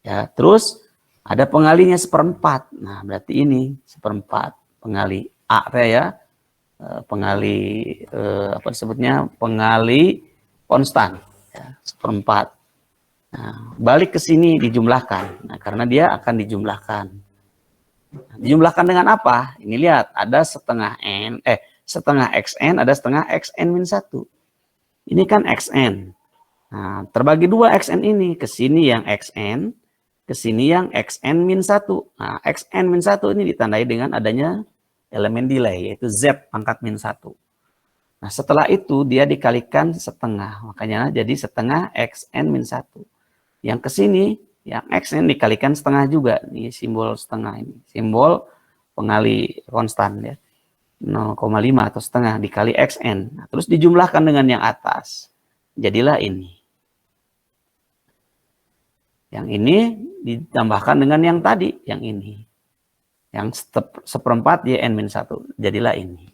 Ya, terus Ada pengalinya seperempat. Nah, berarti ini seperempat pengali A ya. Pengali apa disebutnya? Pengali konstan ya, seperempat. Nah, balik ke sini dijumlahkan. Nah, karena dia akan dijumlahkan. Nah, dijumlahkan dengan apa? Ini lihat, ada setengah setengah xn, ada setengah xn min 1. Ini kan xn. Nah, terbagi dua xn ini, ke sini yang xn, ke sini yang xn min 1. Nah, xn min 1 ini ditandai dengan adanya elemen delay, yaitu z pangkat min 1. Nah, setelah itu dia dikalikan setengah, makanya jadi setengah xn min 1. Yang ke sini, yang xn dikalikan setengah juga. Ini simbol setengah ini. Simbol pengali konstan ya. 0,5 atau setengah dikali xn. Nah, terus dijumlahkan dengan yang atas. Jadilah ini. Yang ini ditambahkan dengan yang tadi. Yang ini. Yang seperempat yn min 1. Jadilah ini.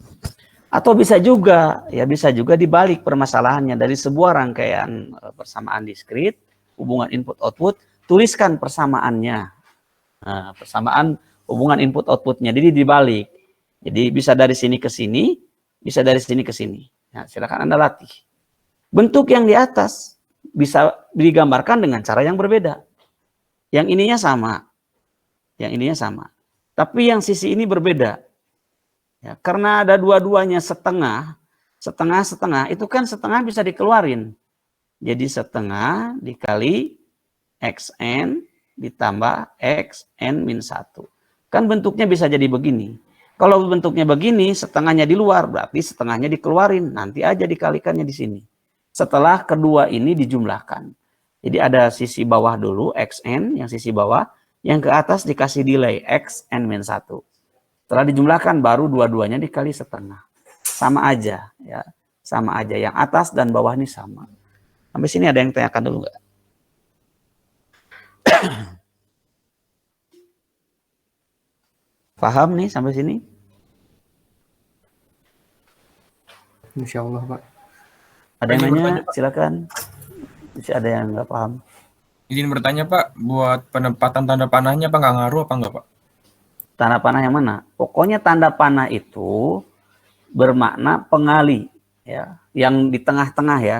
Atau bisa juga, ya bisa juga dibalik permasalahannya. Dari sebuah rangkaian persamaan diskrit, hubungan input-output, tuliskan persamaannya. Nah, persamaan hubungan input-outputnya, jadi dibalik. Jadi bisa dari sini ke sini, bisa dari sini ke sini. Nah, silakan Anda latih. Bentuk yang di atas bisa digambarkan dengan cara yang berbeda. Yang ininya sama. Yang ininya sama. Tapi yang sisi ini berbeda. Ya, karena ada dua-duanya setengah, setengah, itu kan setengah bisa dikeluarin. Jadi setengah dikali xn ditambah xn min 1. Kan bentuknya bisa jadi begini. Kalau bentuknya begini, setengahnya di luar, berarti setengahnya dikeluarin. Nanti aja dikalikannya di sini. Setelah kedua ini dijumlahkan. Jadi ada sisi bawah dulu, xn, yang sisi bawah. Yang ke atas dikasih delay, xn min 1. Setelah dijumlahkan, baru dua-duanya dikali setengah. Sama aja. Ya, sama aja. Yang atas dan bawah ini sama. Sampai sini ada yang tanyakan dulu nggak? Paham nih sampai sini? Insya Allah, Pak. Ada yang nanya? Silakan. Bisa ada yang nggak paham. Izin bertanya Pak, buat penempatan tanda panahnya apa nggak ngaruh apa nggak Pak? Tanda panah yang mana? Pokoknya tanda panah itu bermakna pengali. Ya, yang di tengah-tengah ya.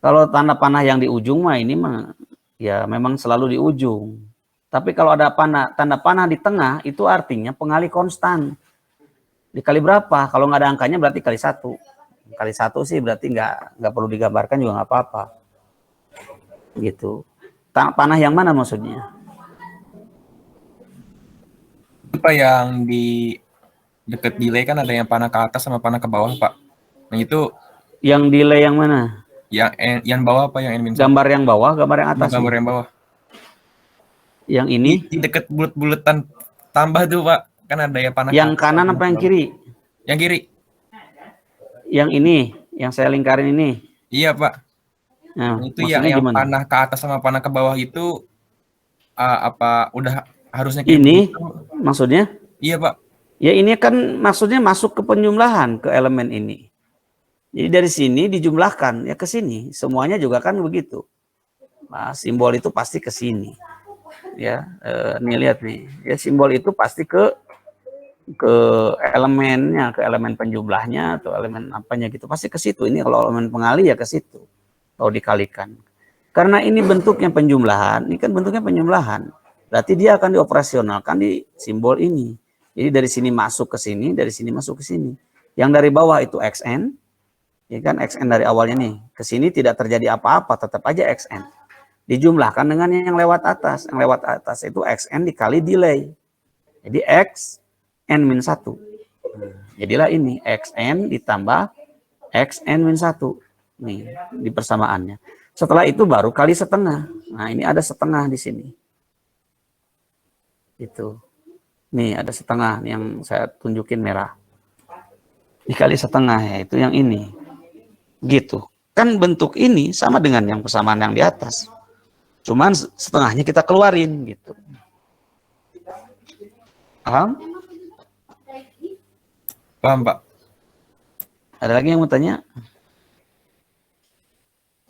Kalau tanda panah yang di ujung mah ini mah ya memang selalu di ujung. Tapi kalau ada tanda panah di tengah itu artinya pengali konstan. Dikali berapa? Kalau nggak ada angkanya berarti kali 1. Kali 1 sih berarti nggak perlu digambarkan juga nggak apa-apa. Gitu. Panah yang mana maksudnya? Apa yang di deket delay kan ada yang panah ke atas sama panah ke bawah Pak. Nah itu Yang delay yang mana? Yang bawah apa yang n min 1? Gambar yang bawah, gambar yang atas. Gambar yang bawah. Yang ini? Di deket bulet-buletan tambah tuh Pak. Kan ada yang panah. Yang kanan apa yang kiri? Yang kiri. Yang ini, yang saya lingkarin ini. Iya Pak. Nah, itu yang gimana? panah ke atas sama panah ke bawah itu apa udah harusnya kayak ini begitu? Maksudnya? Iya Pak. Ya ini kan maksudnya masuk ke penjumlahan ke elemen ini. Jadi dari sini dijumlahkan ya ke sini. Semuanya juga kan begitu. Nah, simbol itu pasti ke sini. Ya, nih lihat nih. Ya simbol itu pasti ke elemennya, ke elemen penjumlahnya atau elemen apanya gitu. Pasti ke situ. Ini kalau elemen pengali ya ke situ. Kalau dikalikan. Karena ini bentuknya penjumlahan, ini kan bentuknya penjumlahan. Berarti dia akan dioperasionalkan di simbol ini. Jadi dari sini masuk ke sini, dari sini masuk ke sini. Yang dari bawah itu xn, ya kan xn dari awalnya nih. Ke sini tidak terjadi apa-apa, tetap aja xn. Dijumlahkan dengan yang lewat atas. Yang lewat atas itu xn dikali delay. Jadi xn min 1. Jadilah ini xn ditambah xn min 1. Nih, di persamaannya. Setelah itu baru kali setengah. Nah, ini ada setengah di sini. Itu. Nih, ada setengah yang saya tunjukin merah. Dikali setengah, ya, itu yang ini. Gitu. Kan bentuk ini sama dengan yang persamaan yang di atas. Cuman setengahnya kita keluarin, gitu. Paham? Paham Pak. Ada lagi yang mau tanya?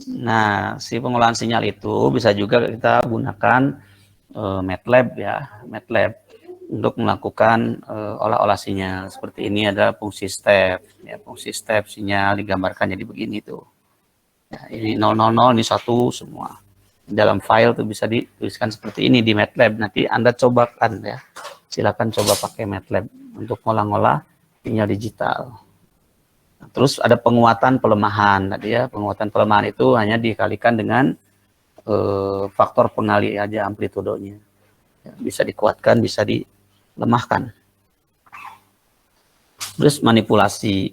Nah, si pengolahan sinyal itu bisa juga kita gunakan MATLAB ya, MATLAB untuk melakukan olah-olah sinyal. Seperti ini adalah fungsi step, ya, fungsi step sinyal digambarkan jadi begini tuh. Ya, ini 000, ini 1 semua. Dalam file tuh bisa dituliskan seperti ini di MATLAB. Nanti Anda cobakan ya. Silakan coba pakai MATLAB untuk ngolah-ngolah sinyal digital. Nah, terus ada penguatan pelemahan tadi ya. Penguatan pelemahan itu hanya dikalikan dengan faktor pengali aja amplitudenya. Ya, bisa dikuatkan, bisa dilemahkan. Terus manipulasi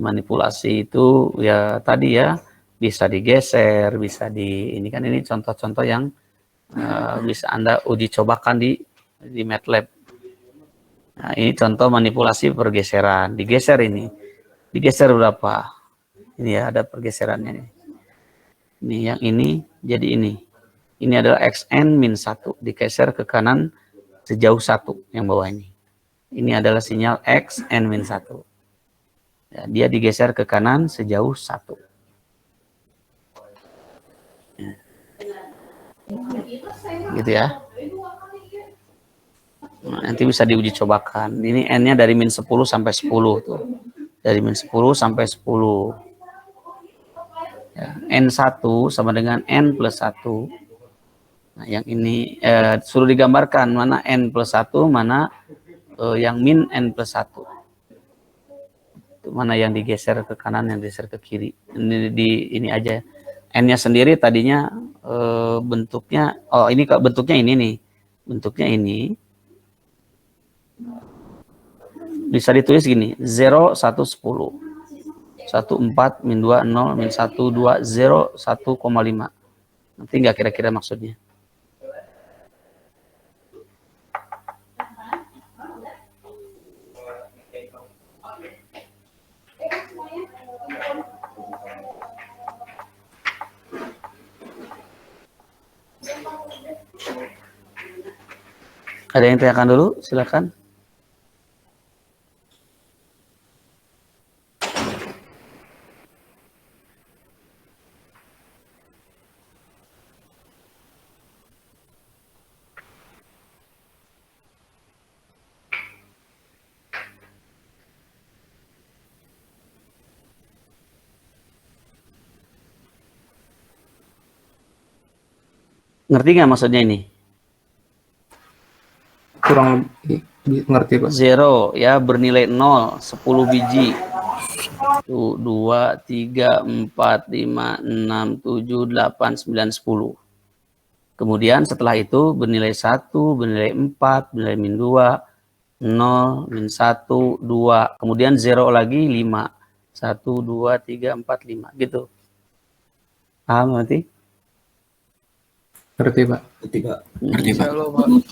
itu ya tadi ya, bisa digeser, bisa ini kan ini contoh-contoh yang bisa Anda uji cobakan di MATLAB. Nah, ini contoh manipulasi pergeseran. Digeser ini. Digeser berapa? Ini ya ada pergeserannya nih. Ini yang ini jadi ini. Ini adalah xn-1 digeser ke kanan sejauh 1 yang bawah ini. Ini adalah sinyal xn-1. Ya, dia digeser ke kanan sejauh 1. Gitu ya. Nah, nanti bisa diuji cobakan. Ini n-nya dari min 10 sampai 10 tuh. Dari min 10 sampai 10. Ya, n1 sama dengan n plus 1. Nah, yang ini suruh digambarkan mana n plus 1, mana yang min n plus 1. Itu mana yang digeser ke kanan, yang digeser ke kiri. Ini aja. N-nya sendiri tadinya bentuknya, ini bentuknya ini nih. Bentuknya ini. Bisa ditulis gini, 0, 1, 10. 1, 4, min 2, 0, min 1, 2, 0, 1,5. Nanti nggak kira-kira maksudnya. Ada yang tanyakan dulu? Silakan. Ngerti nggak maksudnya ini? Kurang ngerti, Pak. 0 ya bernilai 0, 10 biji. 1, 2, 3, 4, 5, 6, 7, 8, 9, 10. Kemudian setelah itu bernilai 1, bernilai 4, bernilai min 2, 0, min 1, 2. Kemudian 0 lagi 5. 1, 2, 3, 4, 5. Gitu. Paham nanti? Ngerti, Pak. Ngerti, Pak. Ngerti, Pak.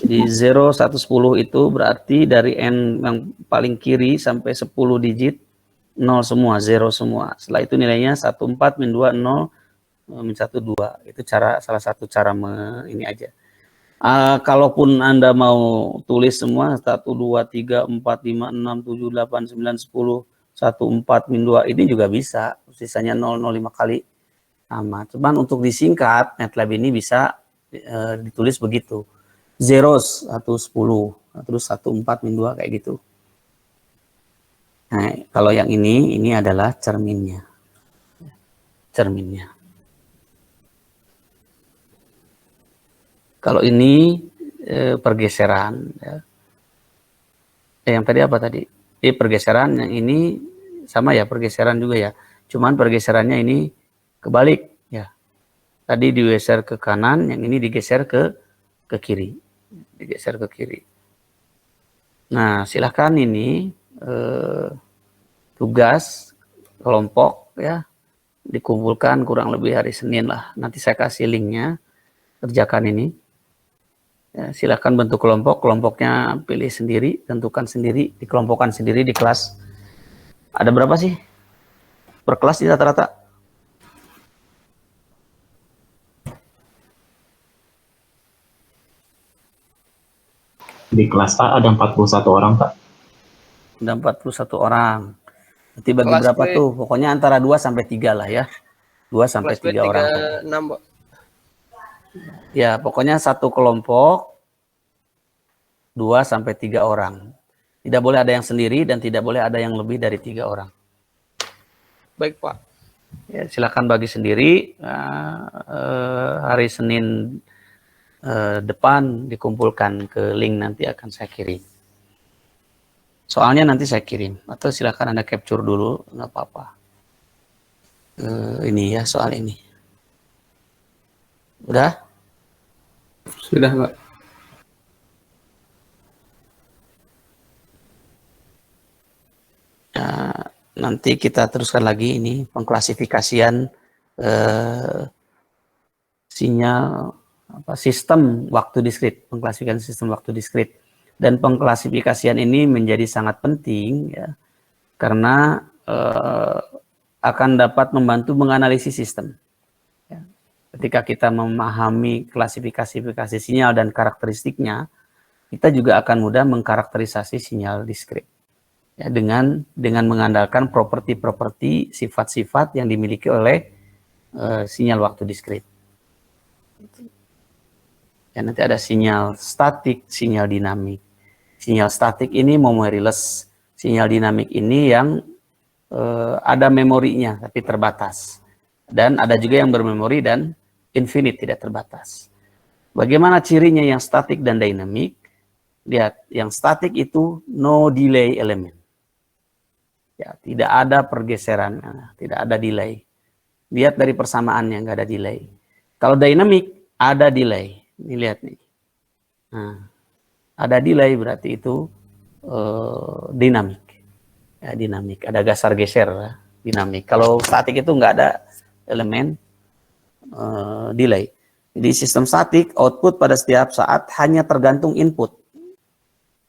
Di 0, 1, 10 itu berarti dari n yang paling kiri sampai 10 digit 0 semua, 0 semua. Setelah itu nilainya 1, 4, min 2, 0, min 1, 2. Itu salah satu cara ini aja. Kalaupun Anda mau tulis semua 1, 2, 3, 4, 5, 6, 7, 8, 9, 10, 1, 4, min 2 ini juga bisa. Sisanya 0, 0, 5 kali sama. Cuman untuk disingkat MATLAB ini bisa ditulis begitu. Zeros 1, 10, terus 1, 4, min 2 kayak gitu. Nah, kalau yang ini adalah cerminnya. Cerminnya. Kalau ini pergeseran. Ya. Yang tadi apa tadi? Pergeseran, yang ini sama ya, pergeseran juga ya. Cuman pergeserannya ini kebalik. Ya. Tadi digeser ke kanan, yang ini digeser ke kiri. Digeser ke kiri. Nah, silahkan ini tugas kelompok ya dikumpulkan kurang lebih hari Senin lah. Nanti saya kasih linknya, kerjakan ini. Ya, silahkan bentuk kelompok, kelompoknya pilih sendiri, tentukan sendiri, dikelompokkan sendiri di kelas. Ada berapa sih per kelas di rata-rata? Di kelas A ada 41 orang, Pak. Ada 41 orang. Berarti bagi Kelas berapa B. tuh? Pokoknya antara 2 sampai 3 lah ya. 2 sampai Kelas B 3 orang. 36, Pak. Ya, pokoknya satu kelompok 2 sampai 3 orang. Tidak boleh ada yang sendiri dan tidak boleh ada yang lebih dari 3 orang. Baik, Pak. Ya, silakan bagi sendiri. Hari Senin depan dikumpulkan ke link, nanti akan saya kirim. Soalnya nanti saya kirim, atau silakan Anda capture dulu, nggak apa-apa. Ini ya, soal ini. Udah? Sudah, Pak. Nah, nanti kita teruskan lagi ini pengklasifikasian sinyal sistem waktu diskrit, pengklasifikasian sistem waktu diskrit. Dan pengklasifikasian ini menjadi sangat penting ya, karena akan dapat membantu menganalisis sistem. Ya. Ketika kita memahami klasifikasi sinyal dan karakteristiknya, kita juga akan mudah mengkarakterisasi sinyal diskrit. Ya, dengan mengandalkan properti-properti, sifat-sifat yang dimiliki oleh sinyal waktu diskrit. Ya, nanti ada sinyal statik, sinyal dinamik. Sinyal statik ini memori-less. Sinyal dinamik ini yang ada memorinya tapi terbatas. Dan ada juga yang bermemori dan infinite, tidak terbatas. Bagaimana cirinya yang statik dan dinamik? Lihat, yang statik itu no delay element. Ya, tidak ada pergeseran, tidak ada delay. Lihat dari persamaannya, nggak ada delay. Kalau dinamik, ada delay. Ini lihat nih. Nah, ada delay berarti itu dinamik. Ya, dinamik. Ada gasar geser, ya, dinamik. Kalau statik itu nggak ada elemen delay. Jadi sistem statik output pada setiap saat hanya tergantung input.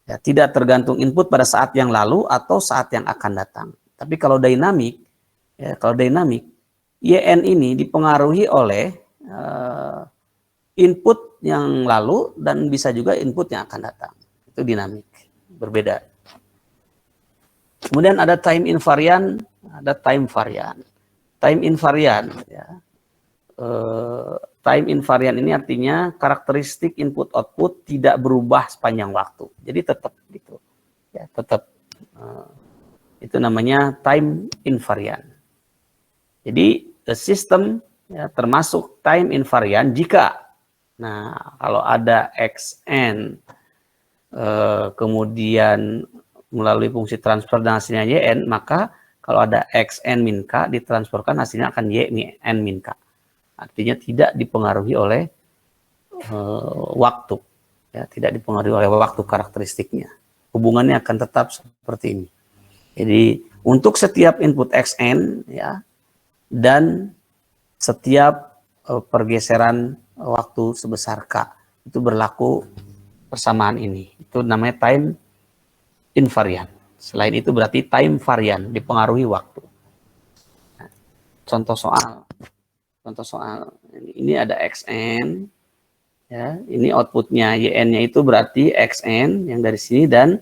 Ya, tidak tergantung input pada saat yang lalu atau saat yang akan datang. Tapi kalau dinamik, ya, YN ini dipengaruhi oleh input yang lalu dan bisa juga input yang akan datang. Itu dinamik, berbeda. Kemudian ada time invariant, ada time variant. Time invariant, ya. Time invariant ini artinya karakteristik input output tidak berubah sepanjang waktu. Jadi tetap gitu. Ya, tetap itu namanya time invariant. Jadi sistem ya, termasuk time invariant jika kalau ada xn kemudian melalui fungsi transfer dan hasilnya yn, maka kalau ada xn min k ditransferkan hasilnya akan yn min k. Artinya tidak dipengaruhi oleh waktu, ya, tidak dipengaruhi oleh waktu karakteristiknya. Hubungannya akan tetap seperti ini. Jadi untuk setiap input xn, ya, dan setiap pergeseran waktu sebesar k itu berlaku persamaan ini. Itu namanya time invariant. Selain itu berarti time variant, dipengaruhi waktu. Nah, contoh soal ini ada xn, ya, ini outputnya yn-nya itu berarti xn yang dari sini dan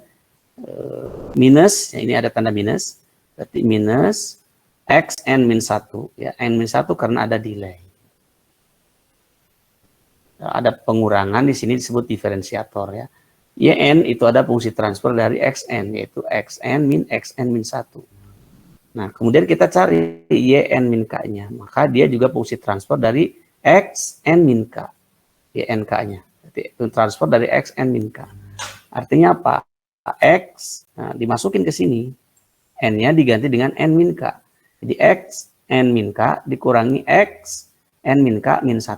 minus, ya, ini ada tanda minus, berarti minus xn min 1, ya, n min 1 karena ada delay. Ada pengurangan di sini disebut diferensiator, ya. Yn itu ada fungsi transfer dari xn, yaitu xn min 1. Nah, kemudian kita cari yn min k-nya, maka dia juga fungsi transfer dari xn min k, yn k-nya. Itu transfer dari xn min k. Artinya apa? X dimasukin ke sini, n-nya diganti dengan n min k. Jadi xn min k dikurangi xn min k min 1.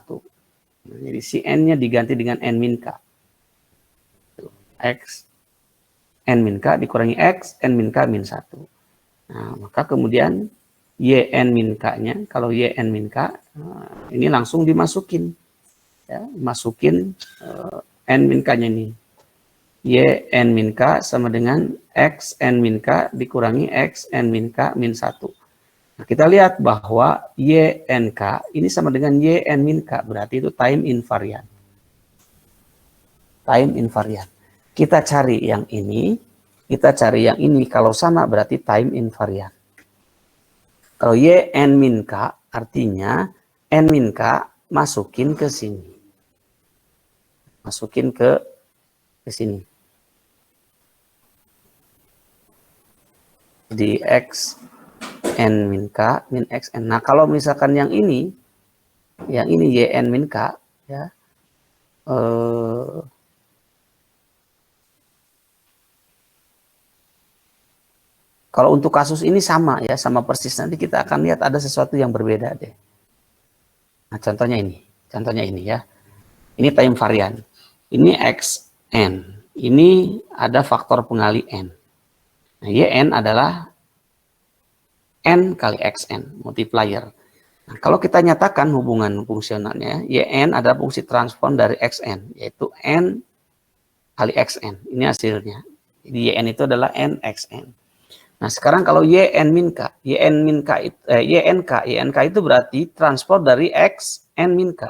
Nah, jadi si n-nya diganti dengan n min k. X n min k dikurangi x n min k min 1. Nah, maka kemudian yn min k-nya, kalau yn min k, ini langsung dimasukin, ya, masukin n min k-nya ini. Yn min k sama dengan xn min k dikurangi xn min k min 1. Nah, kita lihat bahwa ynk ini sama dengan yn min k, berarti itu time invariant. Time invariant. Kita cari yang ini. Kalau sama berarti time invariant. Kalau yn min k artinya n min k masukin ke sini. Masukin ke sini. di x n min k min x n. Nah, kalau misalkan yang ini y n min k, ya, kalau untuk kasus ini sama ya, sama persis. Nanti kita akan lihat ada sesuatu yang berbeda deh. Nah, contohnya ini ya. Ini time varian. Ini x n. Ini ada faktor pengali n. Nah, yn adalah n kali xn, multiplier. Nah, kalau kita nyatakan hubungan fungsionalnya, yn adalah fungsi transform dari xn, yaitu n kali xn. Ini hasilnya. Jadi yn itu adalah n xn. Nah, sekarang kalau yn min k itu berarti transport dari xn min k.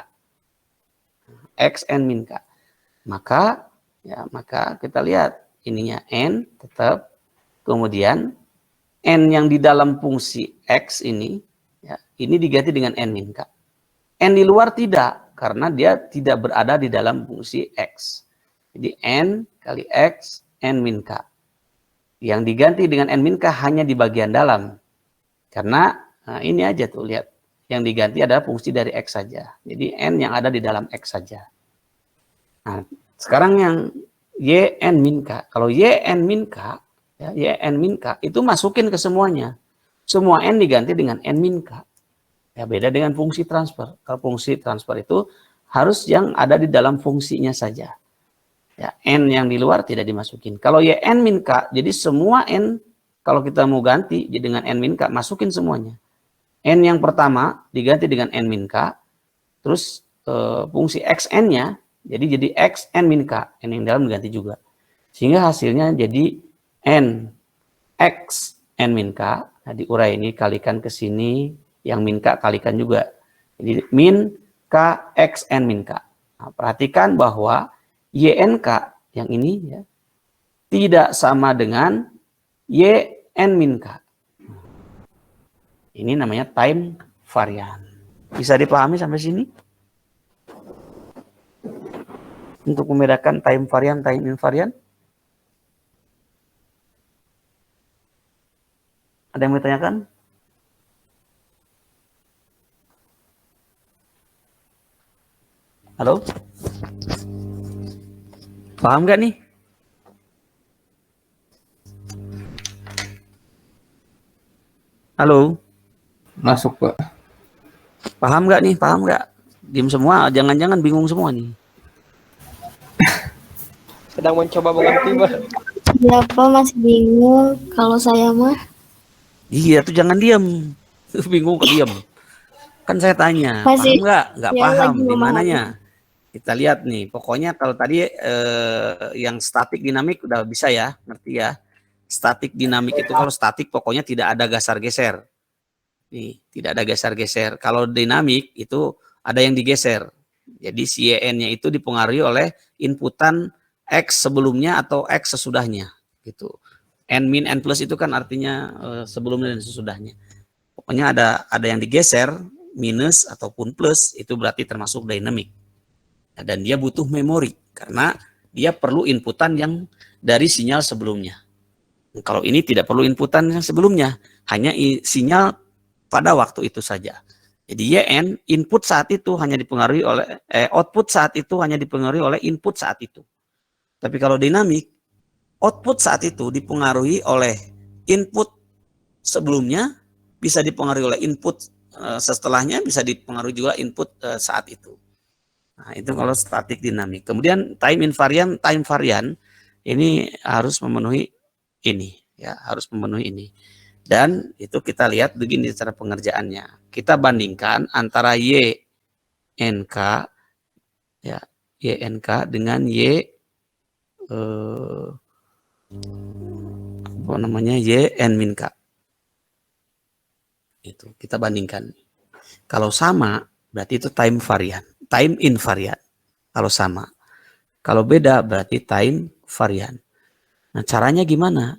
xn min k. Maka kita lihat ininya n tetap, kemudian n yang di dalam fungsi x ini, ya, ini diganti dengan n min k. N di luar tidak, karena dia tidak berada di dalam fungsi x. Jadi n kali x n min k. Yang diganti dengan n min k hanya di bagian dalam. Karena ini aja tuh, lihat. Yang diganti adalah fungsi dari x saja. Jadi n yang ada di dalam x saja. Nah, sekarang yang yn min k. Kalau yn min k, ya, yn min k itu masukin ke semuanya. Semua n diganti dengan n min k. Ya, beda dengan fungsi transfer. Kalau fungsi transfer itu harus yang ada di dalam fungsinya saja. Ya, n yang di luar tidak dimasukin. Kalau yn min k, jadi semua n kalau kita mau ganti dengan n min k, masukin semuanya. N yang pertama diganti dengan n min k, terus fungsi xn-nya jadi xn min k, n yang dalam diganti juga. Sehingga hasilnya jadi n x n min k. Nah, diurai ini kalikan ke sini, yang min k kalikan juga. Jadi min k x n min k. Nah, perhatikan bahwa YNK yang ini ya tidak sama dengan YN min K. Ini namanya time varian. Bisa dipahami sampai sini? Untuk membedakan time varian, time invariant. Ada yang mau ditanyakan? Halo? Paham nggak nih? Halo? Masuk, Pak. Paham nggak nih? Paham nggak? Diam semua, jangan-jangan bingung semua nih. Sedang mencoba mengerti, Pak. Ya, Pak, masih bingung kalau saya mah. Iya, tuh jangan diam. Bingung kok diam. Kan saya tanya, Masih, paham nggak? Nggak ya, paham, lagi di memahami. mananya? Kita lihat nih, pokoknya kalau tadi yang statik dinamik udah bisa ya, ngerti ya. Statik dinamik itu kalau statik pokoknya tidak ada geser-geser. Nih, tidak ada geser-geser. Kalau dinamik itu ada yang digeser. Jadi si YN-nya itu dipengaruhi oleh inputan X sebelumnya atau X sesudahnya. Gitu. N min N plus itu kan artinya sebelumnya dan sesudahnya. Pokoknya ada yang digeser, minus ataupun plus, itu berarti termasuk dinamik. Dan dia butuh memori karena dia perlu inputan yang dari sinyal sebelumnya. Kalau ini tidak perlu inputan yang sebelumnya, hanya sinyal pada waktu itu saja. Jadi YN input saat itu hanya dipengaruhi oleh output saat itu hanya dipengaruhi oleh input saat itu. Tapi kalau dinamik, output saat itu dipengaruhi oleh input sebelumnya, bisa dipengaruhi oleh input setelahnya, bisa dipengaruhi juga input saat itu. Nah, itu kalau statik dinamik. Kemudian time invariant, time varian ini harus memenuhi ini, ya, harus memenuhi ini. Dan itu kita lihat begini cara pengerjaannya. Kita bandingkan antara YNK, ya, YNK dengan apa namanya YN min K. Itu kita bandingkan. Kalau sama berarti itu time varian. Time invariant kalau sama. Kalau beda berarti time varian. Nah, caranya gimana?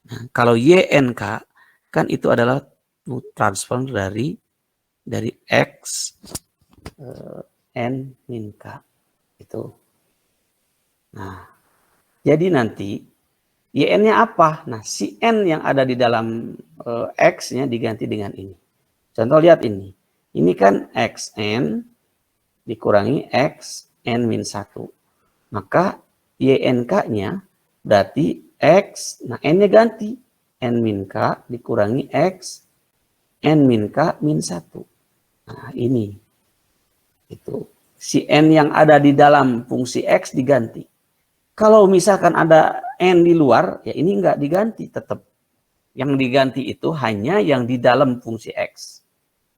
Nah, kalau YNK kan itu adalah transfer dari X N min K itu. Nah, jadi nanti yn-nya apa? Nah, si n yang ada di dalam x-nya diganti dengan ini. Contoh lihat ini. Ini kan xn dikurangi xn min 1. Maka YNK-nya berarti X, nah N-nya ganti. N min K dikurangi X, N min K min 1. Nah ini. Itu. Si N yang ada di dalam fungsi X diganti. Kalau misalkan ada N di luar, ya ini enggak diganti tetap. Yang diganti itu hanya yang di dalam fungsi X.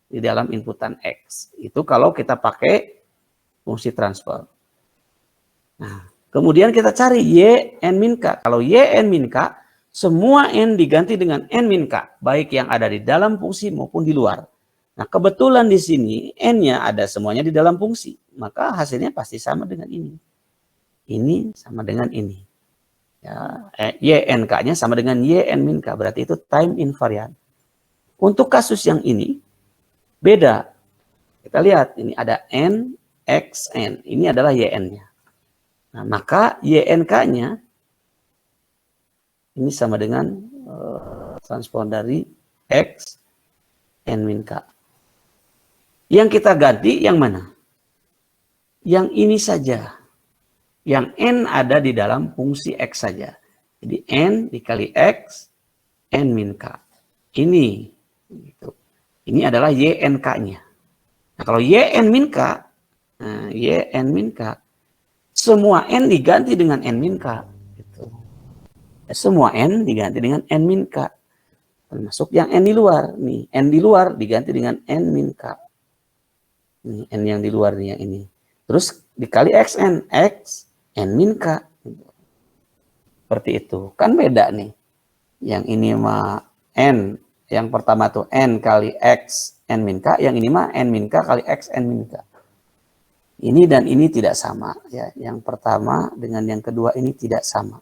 Di dalam inputan X. Itu kalau kita pakai fungsi transfer. Nah, kemudian kita cari Y, N min K. Kalau Y, N min K, semua N diganti dengan N min K. Baik yang ada di dalam fungsi maupun di luar. Nah, kebetulan di sini N-nya ada semuanya di dalam fungsi. Maka hasilnya pasti sama dengan ini. Ini sama dengan ini. Ya, YNK-nya sama dengan YN min K. Berarti itu time invariant. Untuk kasus yang ini, beda. Kita lihat, ini ada N, X, N. Ini adalah YN-nya. Nah, maka YNK-nya ini sama dengan transpon dari X, N min K. Yang kita ganti yang mana? Yang ini saja. Yang N ada di dalam fungsi X saja. Jadi N dikali X, N min K. Ini. Gitu. Ini adalah YNK-nya. Nah, kalau YN min K, nah, YN min K, semua N diganti dengan N min K. Gitu. Semua N diganti dengan N min K. Termasuk yang N di luar. Nih, N di luar diganti dengan N min K. Ini N yang di luar nih yang ini. Terus dikali XN, X, N min K. Seperti itu. Kan beda nih. Yang ini mah N. Yang pertama tuh N kali X, N min K. Yang ini mah N min K kali X, N min K. Ini dan ini tidak sama. Ya. Yang pertama dengan yang kedua ini tidak sama.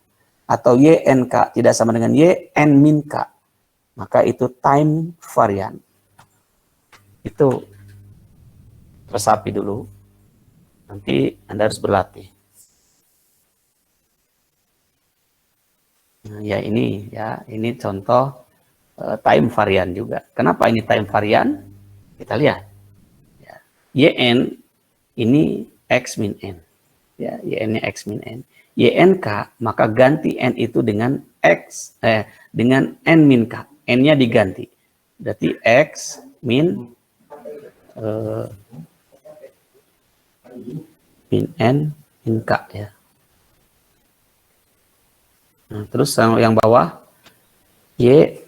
Atau YNK tidak sama dengan YN min K. Maka itu time variant. Itu resapi dulu. Nanti Anda harus berlatih. Nah, ya ini contoh time variant juga. Kenapa ini time variant? Kita lihat. Ya. YN ini X min N. Ya, YN-nya X min N. YNK, maka ganti N itu dengan X, dengan N min K. N-nya diganti. Berarti X min min N min K ya. Nah, terus yang bawah Y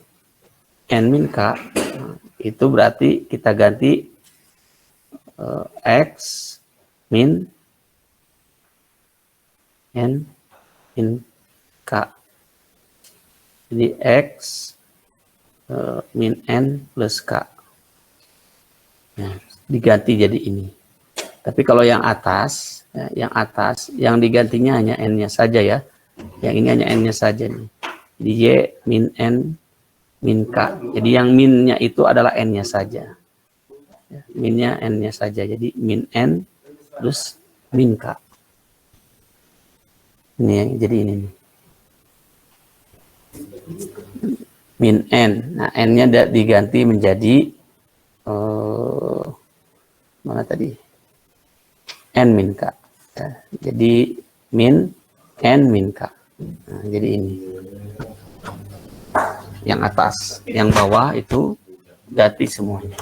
N min K, itu berarti kita ganti X min N min K. Jadi X min N plus K. Nah, diganti jadi ini. Tapi kalau yang atas, yang digantinya hanya N-nya saja ya. Yang ini hanya N-nya saja nih. Jadi Y min N min K. Jadi yang min-nya itu adalah N-nya saja. Ya, min-nya N-nya saja. Jadi min N plus min K. Ini jadi ini nih. Min N. Nah, N-nya diganti menjadi mana tadi? N min K. Ya, jadi min N min K. Nah, jadi ini. Yang atas, yang bawah itu ganti semuanya.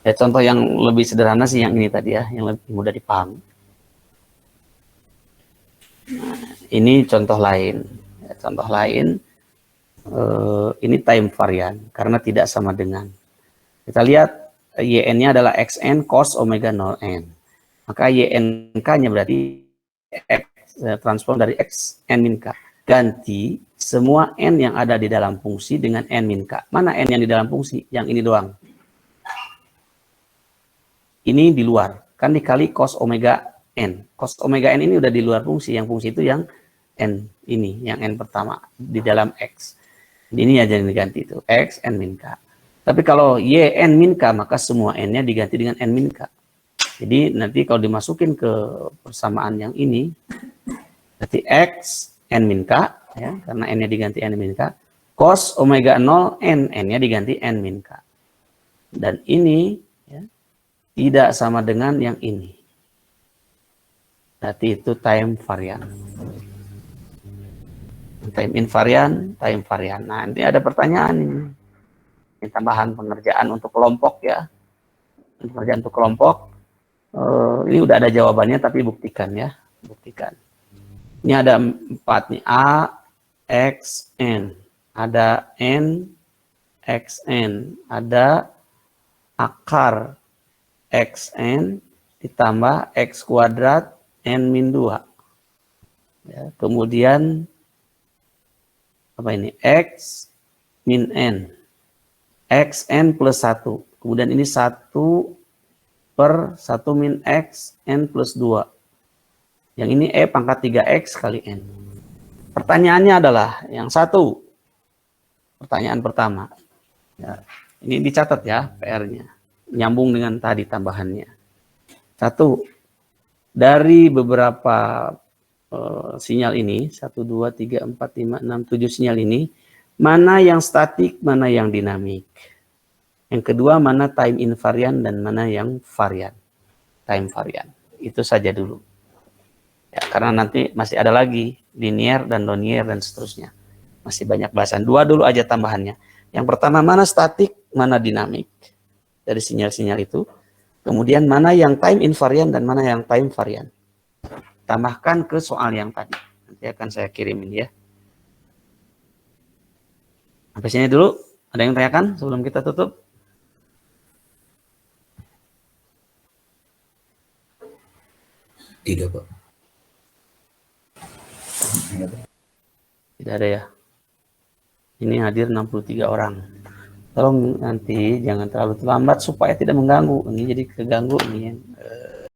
Ya, contoh yang lebih sederhana sih yang ini tadi ya, yang lebih mudah dipahami. Nah, ini contoh lain. Ya, contoh lain, ini time variant karena tidak sama dengan. Kita lihat YN-nya adalah XN cos omega 0N. Maka YNK-nya berarti X, transform dari X N min K. Ganti semua N yang ada di dalam fungsi dengan N min K. Mana N yang di dalam fungsi? Yang ini doang. Ini di luar. Kan dikali cos omega N. Cos omega N ini udah di luar fungsi. Yang fungsi itu yang N ini. Yang N pertama. Di dalam X. Ini aja yang diganti itu. X N min K. Tapi kalau Y N min K, maka semua N-nya diganti dengan N min K. Jadi nanti kalau dimasukin ke persamaan yang ini, Berarti X N min K, ya, karena N-nya diganti N min K. Cos omega 0 N, N-nya diganti N min K. Dan ini ya, tidak sama dengan yang ini. Berarti itu time varian. Time invarian, time varian. Nah, nanti ada pertanyaan ini. Ini tambahan pengerjaan untuk kelompok ya. Pengerjaan untuk kelompok. Ini udah ada jawabannya tapi buktikan ya. Buktikan. Ini ada 4 nih. A, X, N. Ada N, X, N. Ada akar XN ditambah X kuadrat N min 2. Ya, kemudian apa ini? X min N. XN plus 1. Kemudian ini 1 per 1 min X N plus 2. Yang ini E pangkat 3X kali N. Pertanyaannya adalah yang satu. Pertanyaan pertama. Ya, ini dicatat ya PR-nya. Nyambung dengan tadi tambahannya. 1. Dari beberapa sinyal ini, 1, 2, 3, 4, 5, 6, 7 sinyal ini, mana yang statik, mana yang dinamik. Yang kedua, mana time invariant dan mana yang varian. Time varian. Itu saja dulu. Ya, karena nanti masih ada lagi linear dan nonlinear dan seterusnya. Masih banyak bahasan. 2 dulu aja tambahannya. Yang pertama, mana statik, mana dinamik dari sinyal-sinyal itu. Kemudian mana yang time invariant dan mana yang time varian. Tambahkan ke soal yang tadi. Nanti akan saya kirimin ya. Sampai sini dulu. Ada yang tanyakan sebelum kita tutup? Tidak, Pak. Tidak ada ya. Ini hadir 63 orang. Tolong nanti jangan terlalu terlambat supaya tidak mengganggu. Ini jadi keganggu ini.